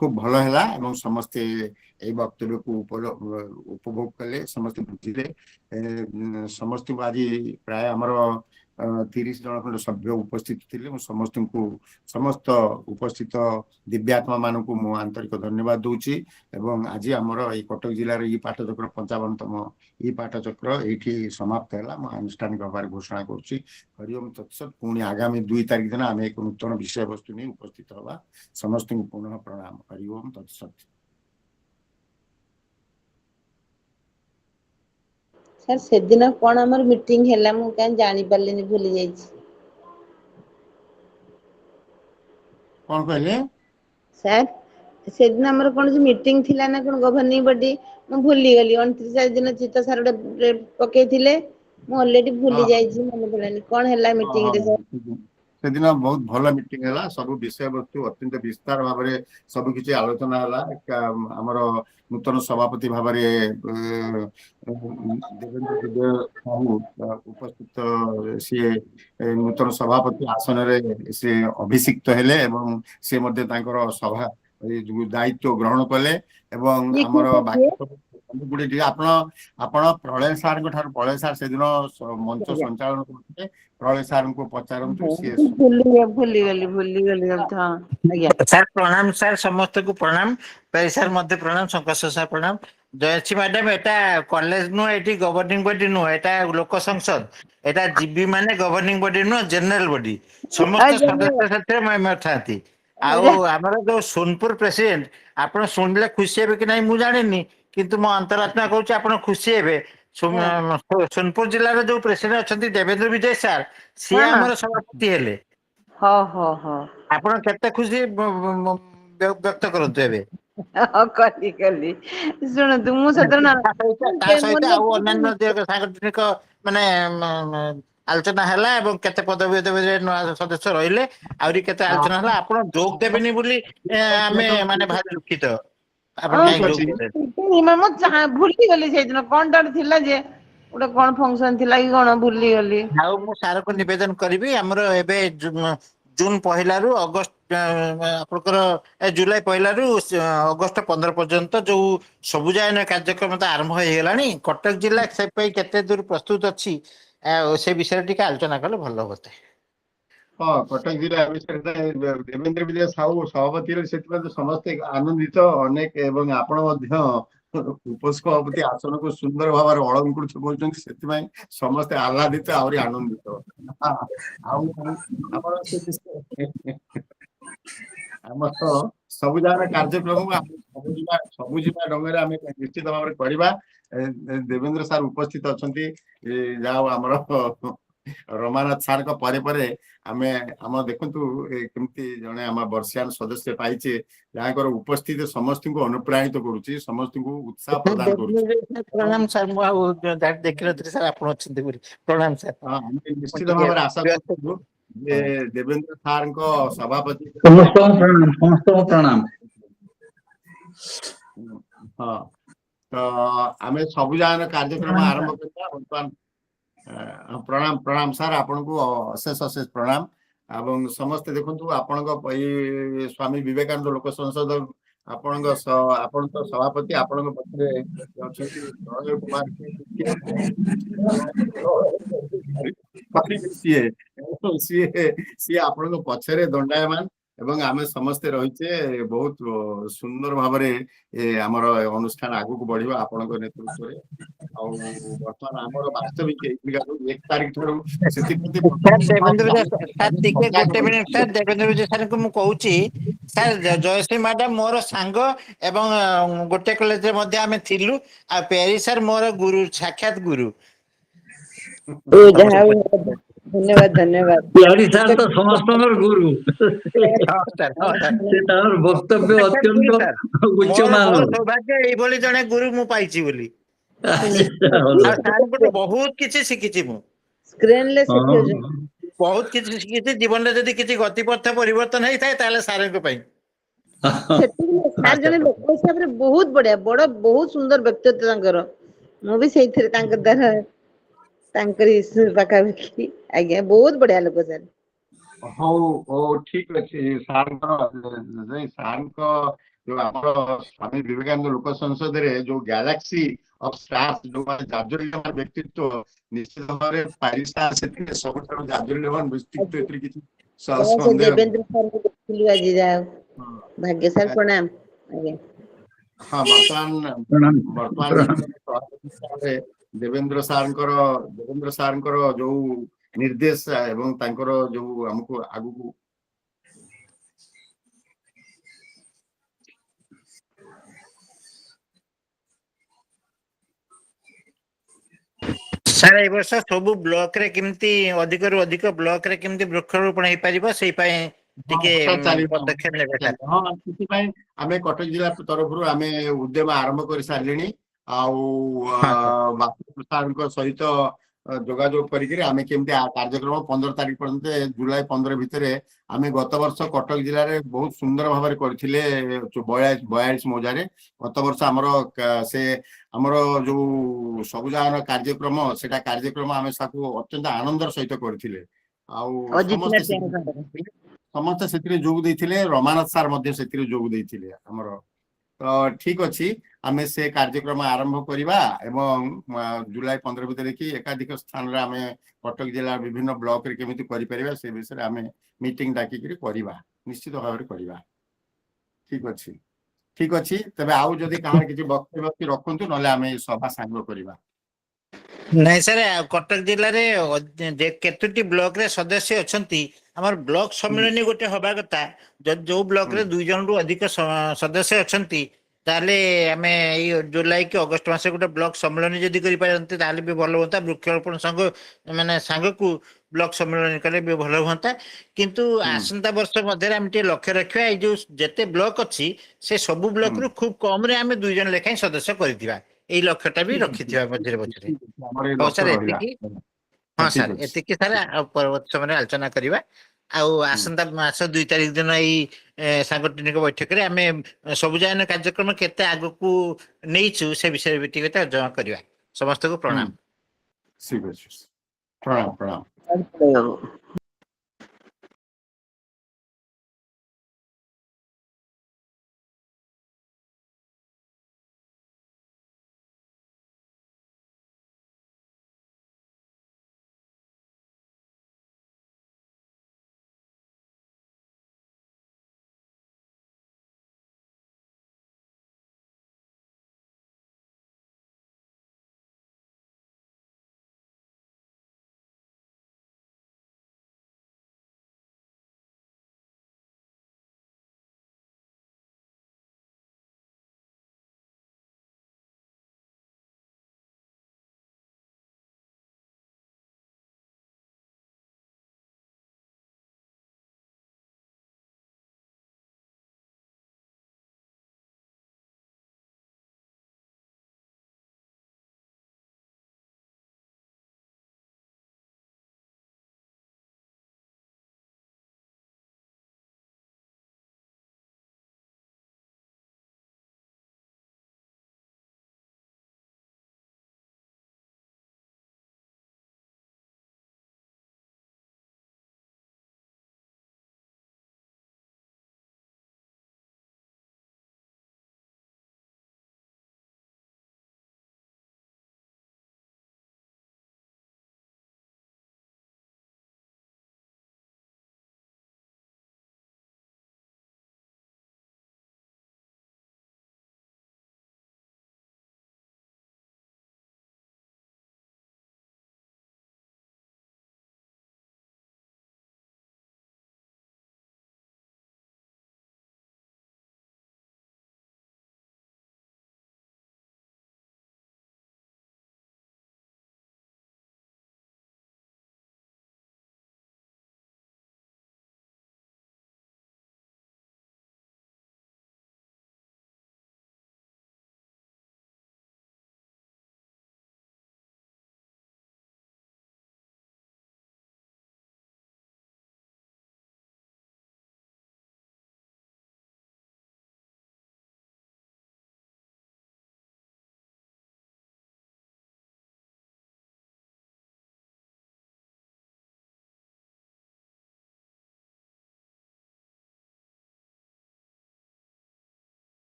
खूब भल है समस्ते यही वक्तव्य को उपभोग कले समस्ते बुझे समस्त आज प्राय आमर 30 जन खंड सभ्य उपस्थित थे समस्त को समस्त उपस्थित दिव्यात्मा मान को मु आंतरिक धन्यवाद दूची एवं आज आमर ये कटक जिलार ये पाठचक्र 55तम ये पाठचक्र ये समाप्त है आनुष्ठानिक भाव घोषणा करुच्ची हरिओम तत्सत पुणी आगामी 2 तारिख दिन आम एक नूतन विषय वस्तु नहीं उपस्थित हवा समस्त को पुनः प्रणाम हरिओम तत्सत ସାର୍ ସେଦିନ କଣ ଆମର ମିଟିଂ ହେଲା ମୁଁ କାହିଁ ଜାଣିପାରିଲିନି, ଭୁଲି ଯାଇଛି। କଣ କହିଲେ? ସାର୍ ସେଦିନ ଆମର କଣ ମିଟିଂ ଥିଲା ନା କଣ ଗଭର୍ଣ୍ଣିଂ ବଡି, ମୁଁ ଭୁଲିଗଲି। 29 ଦିନ ଚିତ୍ତ ସାର୍ ଗୋଟେ ପକେଇଥିଲେ, ମୁଁ ଅଲରେଡି ହଁ ଭୁଲି ଯାଇଛି, ମନେ ପଡିଲାନି କଣ ହେଲା ହଁ ମିଟିଂ ରେ ସାର୍। ହଁ। ସେଦିନ ବହୁତ ଭଲ ମିଟିଂ ହେଲା, ସବୁ ବିଷୟବସ୍ତୁ ଅତ୍ୟନ୍ତ ବିସ୍ତାର ଭାବରେ ସବୁ କିଛି ଆଲୋଚନା ହେଲା। ଆମର ନୂତନ ସଭାପତି ଭାବରେ ଦେବେନ୍ଦ୍ର ବିଜୟ ସାହୁ ଉପସ୍ଥିତ, ସିଏ ନୂତନ ସଭାପତି ଆସନରେ ସେ ଅଭିଷିକ୍ତ ହେଲେ ଏବଂ ସେ ମଧ୍ୟ ତାଙ୍କର ସଭା ଯୋଉ ଦାୟିତ୍ୱ ଗ୍ରହଣ କଲେ। ଏବଂ କିଏ କିଏ ଆମର ସାର୍ ବାକି ସବୁ ଗୁଡେ ଟିକେ ଆପଣ ପ୍ରଳୟ ସାରଙ୍କ ଠାରୁ, ପ୍ରଳୟ ସାର ସେଦିନ ମଞ୍ଚ କିଏ? ସଞ୍ଚାଳନ କରୁଥିଲେ, ପ୍ରଳୟ ସାରଙ୍କୁ ପଚାରନ୍ତୁ, ସିଏ ଭୁଲିଗଲି ହଁ ଆଜ୍ଞା। ସାର୍ ପ୍ରଣାମ, ସାର୍ ସମସ୍ତଙ୍କୁ ପ୍ରଣାମ, ପେରି ସାର୍ ମଧ୍ୟ ପ୍ରଣାମ, ଶଙ୍କର୍ଷ ସାର୍ ପ୍ରଣାମ। ଜୟଶ୍ରୀ ମ୍ୟାଡାମ, ଏଟା କଲେଜ ନୁହଁ, ଏଠି ଗଭର୍ଣ୍ଣିଂ ବଡି ନୁହଁ, ଏଟା ଲୋକ ସଂସଦ। ଏଟା ଜିବି ମାନେ ଗଭର୍ଣ୍ଣିଂ ବଡି ନୁହଁ, ଜେନେରାଲ ବଡି। ସମସ୍ତ ସଦସ୍ୟ ସେଥିରେ ଥାନ୍ତି। ଆଉ ଆମର ଯୋଉ ସୋନପୁର ପ୍ରେସିଡେଣ୍ଟ, ଆପଣ ଶୁଣିଲେ ଖୁସି ହେବେ କି ନାହିଁ ମୁଁ ଜାଣିନି, କିନ୍ତୁ ମୋ ଅନ୍ତରାତ୍ମା କହୁଛି ଆପଣ ଖୁସି ହେବେ। ସୋନପୁର ଜିଲ୍ଲାର ଯୋଉ ପ୍ରେସିଡେଣ୍ଟ ଅଛନ୍ତି ଦେବେନ୍ଦ୍ର ବିଜୟ ସାର୍, ସିଏ ଆମର ସଭାପତି ହେଲେ। ହଁ ହଁ ହଁ। ଆପଣ କେତେ ଖୁସି ବ୍ୟକ୍ତ କରନ୍ତୁ ଏବେ। ହଁ କଲି ଶୁଣନ୍ତୁ, ମୁଁ ସେଦିନ ହଁ। ତା ସହିତ ଆଉ ଅନ୍ୟାନ୍ୟ ସାଂଗଠନିକ ମାନେ ଆଲୋଚନା ହେଲା ଏବଂ କେତେ ପଦବୀ ନୂଆ ସଦସ୍ୟ ରହିଲେ, ଆହୁରି କେତେ ଆଲୋଚନା ହେଲା। ଆପଣ ଯୋଗ ଦେବେନି ବୋଲି ଆମେ ମାନେ ଭାରି ଦୁଃଖିତ। ଆପଣ ହଁ କାହିଁକି ଯୋଗ ଅଛି। ଦେଲେନି? ଭୁଲିଗଲି ସେଇଦିନ କଣଟା ଥିଲା ଯେ, ଗୋଟେ କଣ ଫଙ୍କସନ ଥିଲା କି କଣ, ଭୁଲିଗଲି। ଆଉ ମୁଁ ସାରଙ୍କୁ ନିବେଦନ କରିବି, ଆମର ଏବେ ଜୁନ 1ରୁ ଅଗଷ୍ଟ ଆପଣଙ୍କର ଜୁଲାଇ 1ରୁ ଅଗଷ୍ଟ 15 ପର୍ଯ୍ୟନ୍ତ ଯୋଉ ସବୁଜାୟନ କାର୍ଯ୍ୟକ୍ରମ ତ ଆରମ୍ଭ ହେଇଗଲାଣି। କଟକ ଜିଲ୍ଲା ସେ ପାଇଁ କେତେ ଦୂର ପ୍ରସ୍ତୁତ ଅଛି, ଆଉ ସେ ବିଷୟରେ ଟିକେ ଆଲୋଚନା କଲେ ଭଲ ହୁଅନ୍ତା। ହଁ, କଟକ ଜିଲ୍ଲା ବିଷୟରେ ଦେବେନ୍ଦ୍ର ବିଜୟ ସାହୁ ସଭାପତି ହେଲେ, ସେଥିପାଇଁ ତ ସମସ୍ତେ ଆନନ୍ଦିତ ଅନେକ, ଏବଂ ଆପଣ ମଧ୍ୟ ଉପସଭାପତି ଆସନକୁ ସୁନ୍ଦର ଭାବରେ ଅଳଙ୍କୃତ କରୁଛନ୍ତି, ସେଥିପାଇଁ ସମସ୍ତେ ଆହ୍ଲାଦିତ, ଆହୁରି ଆନନ୍ଦିତ। ଆଉ ଆପଣ ଆମର ସବୁ ଜାଗାର କାର୍ଯ୍ୟକ୍ରମକୁ ସବୁଜିମା ଢଙ୍ଗରେ ଆମେ ନିଶ୍ଚିତ ଭାବରେ କରିବା। ଦେବେନ୍ଦ୍ର ସାର୍ ଉପସ୍ଥିତ ଅଛନ୍ତି, ଯାହା ହଉ ଆମର ରମାନାଥ ସାର୍ଙ୍କ ପରେ ପରେ ଆମେ ଦେଖନ୍ତୁ କେମିତି ଜଣେ ଆମ ବର୍ଷିଆନ ସଦସ୍ୟ ପାଇଛେ, ଯାହାଙ୍କର ଉପସ୍ଥିତି ସମସ୍ତଙ୍କୁ ଅନୁପ୍ରାଣିତ କରୁଛି, ସମସ୍ତଙ୍କୁ ଉତ୍ସାହ ପ୍ରଦାନ କରୁଛି। ପ୍ରଣାମ ସାର୍, ମୁଁ ଆଉ ଦେଖିନଥିଲି ସାର୍ ଆପଣ ଅଛନ୍ତି ବୋଲି। ପ୍ରଣାମ ସାର୍। ହଁ, ଆମେ ମୁଁ ନିଶ୍ଚିତ ଟିକେ ଭାବରେ ଆଶା ବ୍ୟସ୍ତ କରୁଛୁ ଯେ ହଁ। ଦେବେନ୍ଦ୍ର ସାର୍ଙ୍କ ସଭାପତି ସମସ୍ତଙ୍କୁ ପ୍ରଣାମ, ସମସ୍ତଙ୍କୁ ପ୍ରଣାମ। ହଁ, ତ ଆମେ ସବୁ ଜାଗାର କାର୍ଯ୍ୟକ୍ରମ ଆରମ୍ଭ କରିବା ବର୍ତ୍ତମାନ। ପ୍ରଣାମ ପ୍ରଣାମ ସାର୍, ଆପଣଙ୍କୁ ଅଶେଷ ଅଶେଷ ପ୍ରଣାମ। ଏବଂ ସମସ୍ତେ ଦେଖନ୍ତୁ, ଆପଣଙ୍କ ଏଇ ସ୍ଵାମୀ ବିବେକାନନ୍ଦ ଲୋକ ସଂସଦ, ଆପଣ ତ ସଭାପତି, ଆପଣଙ୍କ ପଛରେ ଅଛନ୍ତି ପ୍ରଣୟ କୁମାର ସିଏ ସିଏ ଆପଣଙ୍କ ପଛରେ ଦଣ୍ଡାୟମାନ, ଏବଂ ଆମେ ସମସ୍ତେ ରହିଛେ। ବହୁତ ସୁନ୍ଦର ଭାବରେ ଆମର ଅନୁଷ୍ଠାନ ଆଗକୁ ବଢିବ ଆପଣଙ୍କ ନେତୃତ୍ୱରେ। ଆଉ ବର୍ତ୍ତମାନ ଆମର ବାସ୍ତବିକ 1 ତାରିଖ ଠାରୁ ସେଥିପ୍ରତି ସାର୍ ଦେବେନ୍ଦ୍ର ବିଜୟ ସାର୍ ଟିକେ ଗୋଟେ ମିନିଟ, ସାର୍ ଦେବେନ୍ଦ୍ର ବିଜୟ ସାର୍ଙ୍କୁ ମୁଁ କହୁଛି, ସାର୍ ଜୟଶ୍ରୀ ମ୍ୟାଡାମ ମୋର ସାଙ୍ଗ, ଏବଂ ଗୋଟେ କଲେଜରେ ମଧ୍ୟ ଆମେ ଥିଲୁ। ଆଉ ପ୍ୟାରି ସାର୍ ମୋର ଗୁରୁ, ସାକ୍ଷାତ ଗୁରୁ। ଯାହା ହଉ, ଧନ୍ୟବାଦ ଧନ୍ୟବାଦ। ପ୍ୟାରୀ ସାର୍ ତ ସମସ୍ତଙ୍କର ଗୁରୁ। ହଁ ସାର୍, ହଁ ସାର୍। ସେ ତାଙ୍କର ବକ୍ତବ୍ୟ ସାକ୍ଷାତ ଗୁରୁ ଅତ୍ୟନ୍ତ ସାର୍। ମୋର ଉଚ୍ଚମାନର। ସୌଭାଗ୍ୟ ଏଇଭଳି ଜଣେ ଗୁରୁ ମୁଁ ପାଇଛି ବୋଲି। ଆଉ ସାର୍ଙ୍କଠୁ ବହୁତ କିଛି ଶିଖିଛି ମୁଁ। ସ୍କ୍ରିନରେ ଶିଖଉଛନ୍ତି। ବହୁତ କିଛି ଶିଖିଛି। ଜୀବନରେ ଯଦି କିଛି ଗତିପଥ ପରିବର୍ତ୍ତନ ହେଇଥାଏ, ତାହେଲେ ସାରଙ୍କ ପାଇଁ। ସେତିକି ନୁହେଁ, ସାର୍ ଜଣେ ଲୋକ ହିସାବରେ ବହୁତ ବଢିଆ, ବହୁତ ସୁନ୍ଦର ବ୍ୟକ୍ତିତ୍ବ ତାଙ୍କର। ମୁଁ ବି ସେଇଥିରେ ତାଙ୍କ ଦ୍ଵାରା ତାଙ୍କରି ପାଖାପାଖି। ଆଜ୍ଞା, ବହୁତ ବଢିଆ ଲୋକ ସାର୍। ହଉ ହଉ, ଠିକ ଅଛି। ସାର୍ଙ୍କ ଯୋଉ ଆମର ସ୍ୱାମୀ ବିବେକାନନ୍ଦ ଲୋକ ସଂସଦରେ ଯୋଉ ଗ୍ୟାଲାକ୍ସି ଅଫ ଷ୍ଟାର୍ସ, ଯୋଉମାନେ ଜାଜ୍ୱଲ୍ୟମାନ ବ୍ୟକ୍ତିତ୍ୱ, ନିଶ୍ଚିତ ଭାବରେ ପାରିସା ସେଥିରେ ସବୁଠାରୁ ଜାଜ୍ୱଲ୍ୟମାନ ବ୍ୟକ୍ତିତ୍ୱ, ଏଥିରେ କିଛି ସେ ସନ୍ଦେହ ନାହିଁ। ଦେବେନ୍ଦ୍ର ସାରଙ୍କୁ ଦେଖିଲୁ ଆଜି, ଯାହା ହଉ ଭାଗ୍ୟ। ସାର୍ ପ୍ରଣାମ, ଆଜ୍ଞା। ହଁ, ବର୍ତ୍ତମାନ ପ୍ରଣାମ ପ୍ରଣାମ। ନୂତନ ସଭାପତି ହିସାବରେ ଦେବେନ୍ଦ୍ର ସାର୍ଙ୍କର ଯୋଉ ନିର୍ଦ୍ଦେଶ ଏବଂ ତାଙ୍କର ଯୋଉ ଆମକୁ ଆଗକୁ ସାର୍ ଏ ବର୍ଷ ସବୁ ବ୍ଲକ ରେ କେମିତି ଅଧିକରୁ ଅଧିକ ବ୍ଲକ ରେ କେମିତି ବୃକ୍ଷରୋପଣ ହେଇପାରିବ ସେଇ ପାଇଁ ଟିକେ ପଦକ୍ଷେପ ନେବେ ସାର୍। ହଁ ସେଥିପାଇଁ ଆମେ କଟକ ଜିଲ୍ଲା ତରଫରୁ ଆମେ ଉଦ୍ୟମ ଆରମ୍ଭ କରିସାରିଲେଣି ଆଉ ହଁ ସାର୍। ବାପୁ ସାର୍ଙ୍କ ସହିତ ଯୋଗାଯୋଗ କରିକିରି ଆମେ କେମିତି କାର୍ଯ୍ୟକ୍ରମ 15 ତାରିଖ ପର୍ଯ୍ୟନ୍ତ ଜୁଲାଇ 15 ଭିତରେ ଆମେ ଗତ ବର୍ଷ କଟକ ଜିଲ୍ଲାରେ ବହୁତ ସୁନ୍ଦର ଭାବରେ କରିଥିଲେ 42 ମୌଜାରେ। ଗତ ବର୍ଷ ଆମର ସେ ଆମର ଯୋଉ ସବୁଜାଗର କାର୍ଯ୍ୟକ୍ରମ ସେଟା କାର୍ଯ୍ୟକ୍ରମ ଆମେ ତାକୁ ଅତ୍ୟନ୍ତ ଆନନ୍ଦର ସହିତ କରିଥିଲେ ଆଉ ସମସ୍ତେ ସେଥିରେ ଯୋଗ ଦେଇଥିଲେ। ରମାନାଥ ସାର୍ ମଧ୍ୟ ସେଥିରେ ଯୋଗ ଦେଇଥିଲେ ଆମର। ତ ଠିକ ଅଛି ଆମେ ସେ କାର୍ଯ୍ୟକ୍ରମ ଆରମ୍ଭ କରିବା ଏବଂ ଜୁଲାଇ 15 ଭିତରେ କି ଏକାଧିକ ସ୍ଥାନରେ ଆମେ କଟକ ଜିଲ୍ଲା ବିଭିନ୍ନ ବ୍ଲକରେ କେମିତି କରିପାରିବା ସେ ବିଷୟରେ ଆମେ ମିଟିଂ ଡାକିକିରି କରିବା ନିଶ୍ଚିତ ଭାବରେ କରିବା। ଠିକ ଅଛି ତେବେ ଆଉ ଯଦି କାହାର କିଛି ବକ୍ତବ୍ୟ ଅଛି ରଖନ୍ତୁ ନହେଲେ ଆମେ ଏଇ ସଭା ସାଙ୍ଗ କରିବା। ନାଇଁ ସାର୍ କଟକ ଜିଲ୍ଲାରେ କେତୋଟି ବ୍ଲକ ରେ ସଦସ୍ୟ ଅଛନ୍ତି ଆମର ବ୍ଲକ ସମ୍ମିଳନୀ ଗୋଟେ ହବା କଥା। ଯଦି ଯୋଉ ବ୍ଲକ ରେ 2 ଜଣରୁ ଅଧିକ ସଦସ୍ୟ ଅଛନ୍ତି ତାହେଲେ ଆମେ ଏଇ ଜୁଲାଇ କି ଅଗଷ୍ଟ ମାସରେ ଗୋଟେ ବ୍ଲକ ସମ୍ମିଳନୀ ଯଦି କରିପାରନ୍ତେ ତାହେଲେ ବି ଭଲ ହୁଅନ୍ତା। ବୃକ୍ଷରୋପଣ ସଂଘ ମାନେ ସାଙ୍ଗକୁ ବ୍ଲକ ସମ୍ମିଳନୀ କଲେ ବି ଭଲ ହୁଅନ୍ତା। କିନ୍ତୁ ଆସନ୍ତା ବର୍ଷ ମଧ୍ୟରେ ଆମେ ଟିକେ ଲକ୍ଷ୍ୟ ରଖିବା ଏଇ ଯୋଉ ଯେତେ ବ୍ଲକ ଅଛି ସେ ସବୁ ବ୍ଲକ ରୁ ଖୁବ କମ ରେ ଆମେ 2 ଜଣ ଲେଖାଏଁ ସଦସ୍ୟ କରିଥିବା ଏଇ ଲକ୍ଷ୍ୟ ଟା ବି ରଖିଥିବା ମଝିରେ ମଝିରେ। ଆମର ଏଇ ହଉ ଲକ୍ଷ୍ୟ ସାର୍ ରହିଲା। ଏତିକି। ହଁ ଠିକ ସାର୍ ଅଛି ଏତିକି ସାର୍ ଆଉ ପରବର୍ତ୍ତୀ ସମୟରେ ଆଲୋଚନା କରିବା। ଆଉ ଆସନ୍ତା ମାସ 2 ତାରିଖ ଦିନ ଏଇ ସାଂଗଠନିକ ବୈଠକରେ ଆମେ ସବୁଜାଗରଣ କାର୍ଯ୍ୟକ୍ରମ କେତେ ଆଗକୁ ନେଇଛୁ ସେ ବିଷୟରେ ବି ଟିକେ ତର୍ଜମା କରିବା। ସମସ୍ତଙ୍କୁ ପ୍ରଣାମ। ଠିକ ଅଛି ପ୍ରଣାମ ପ୍ରଣାମ। ହଉ।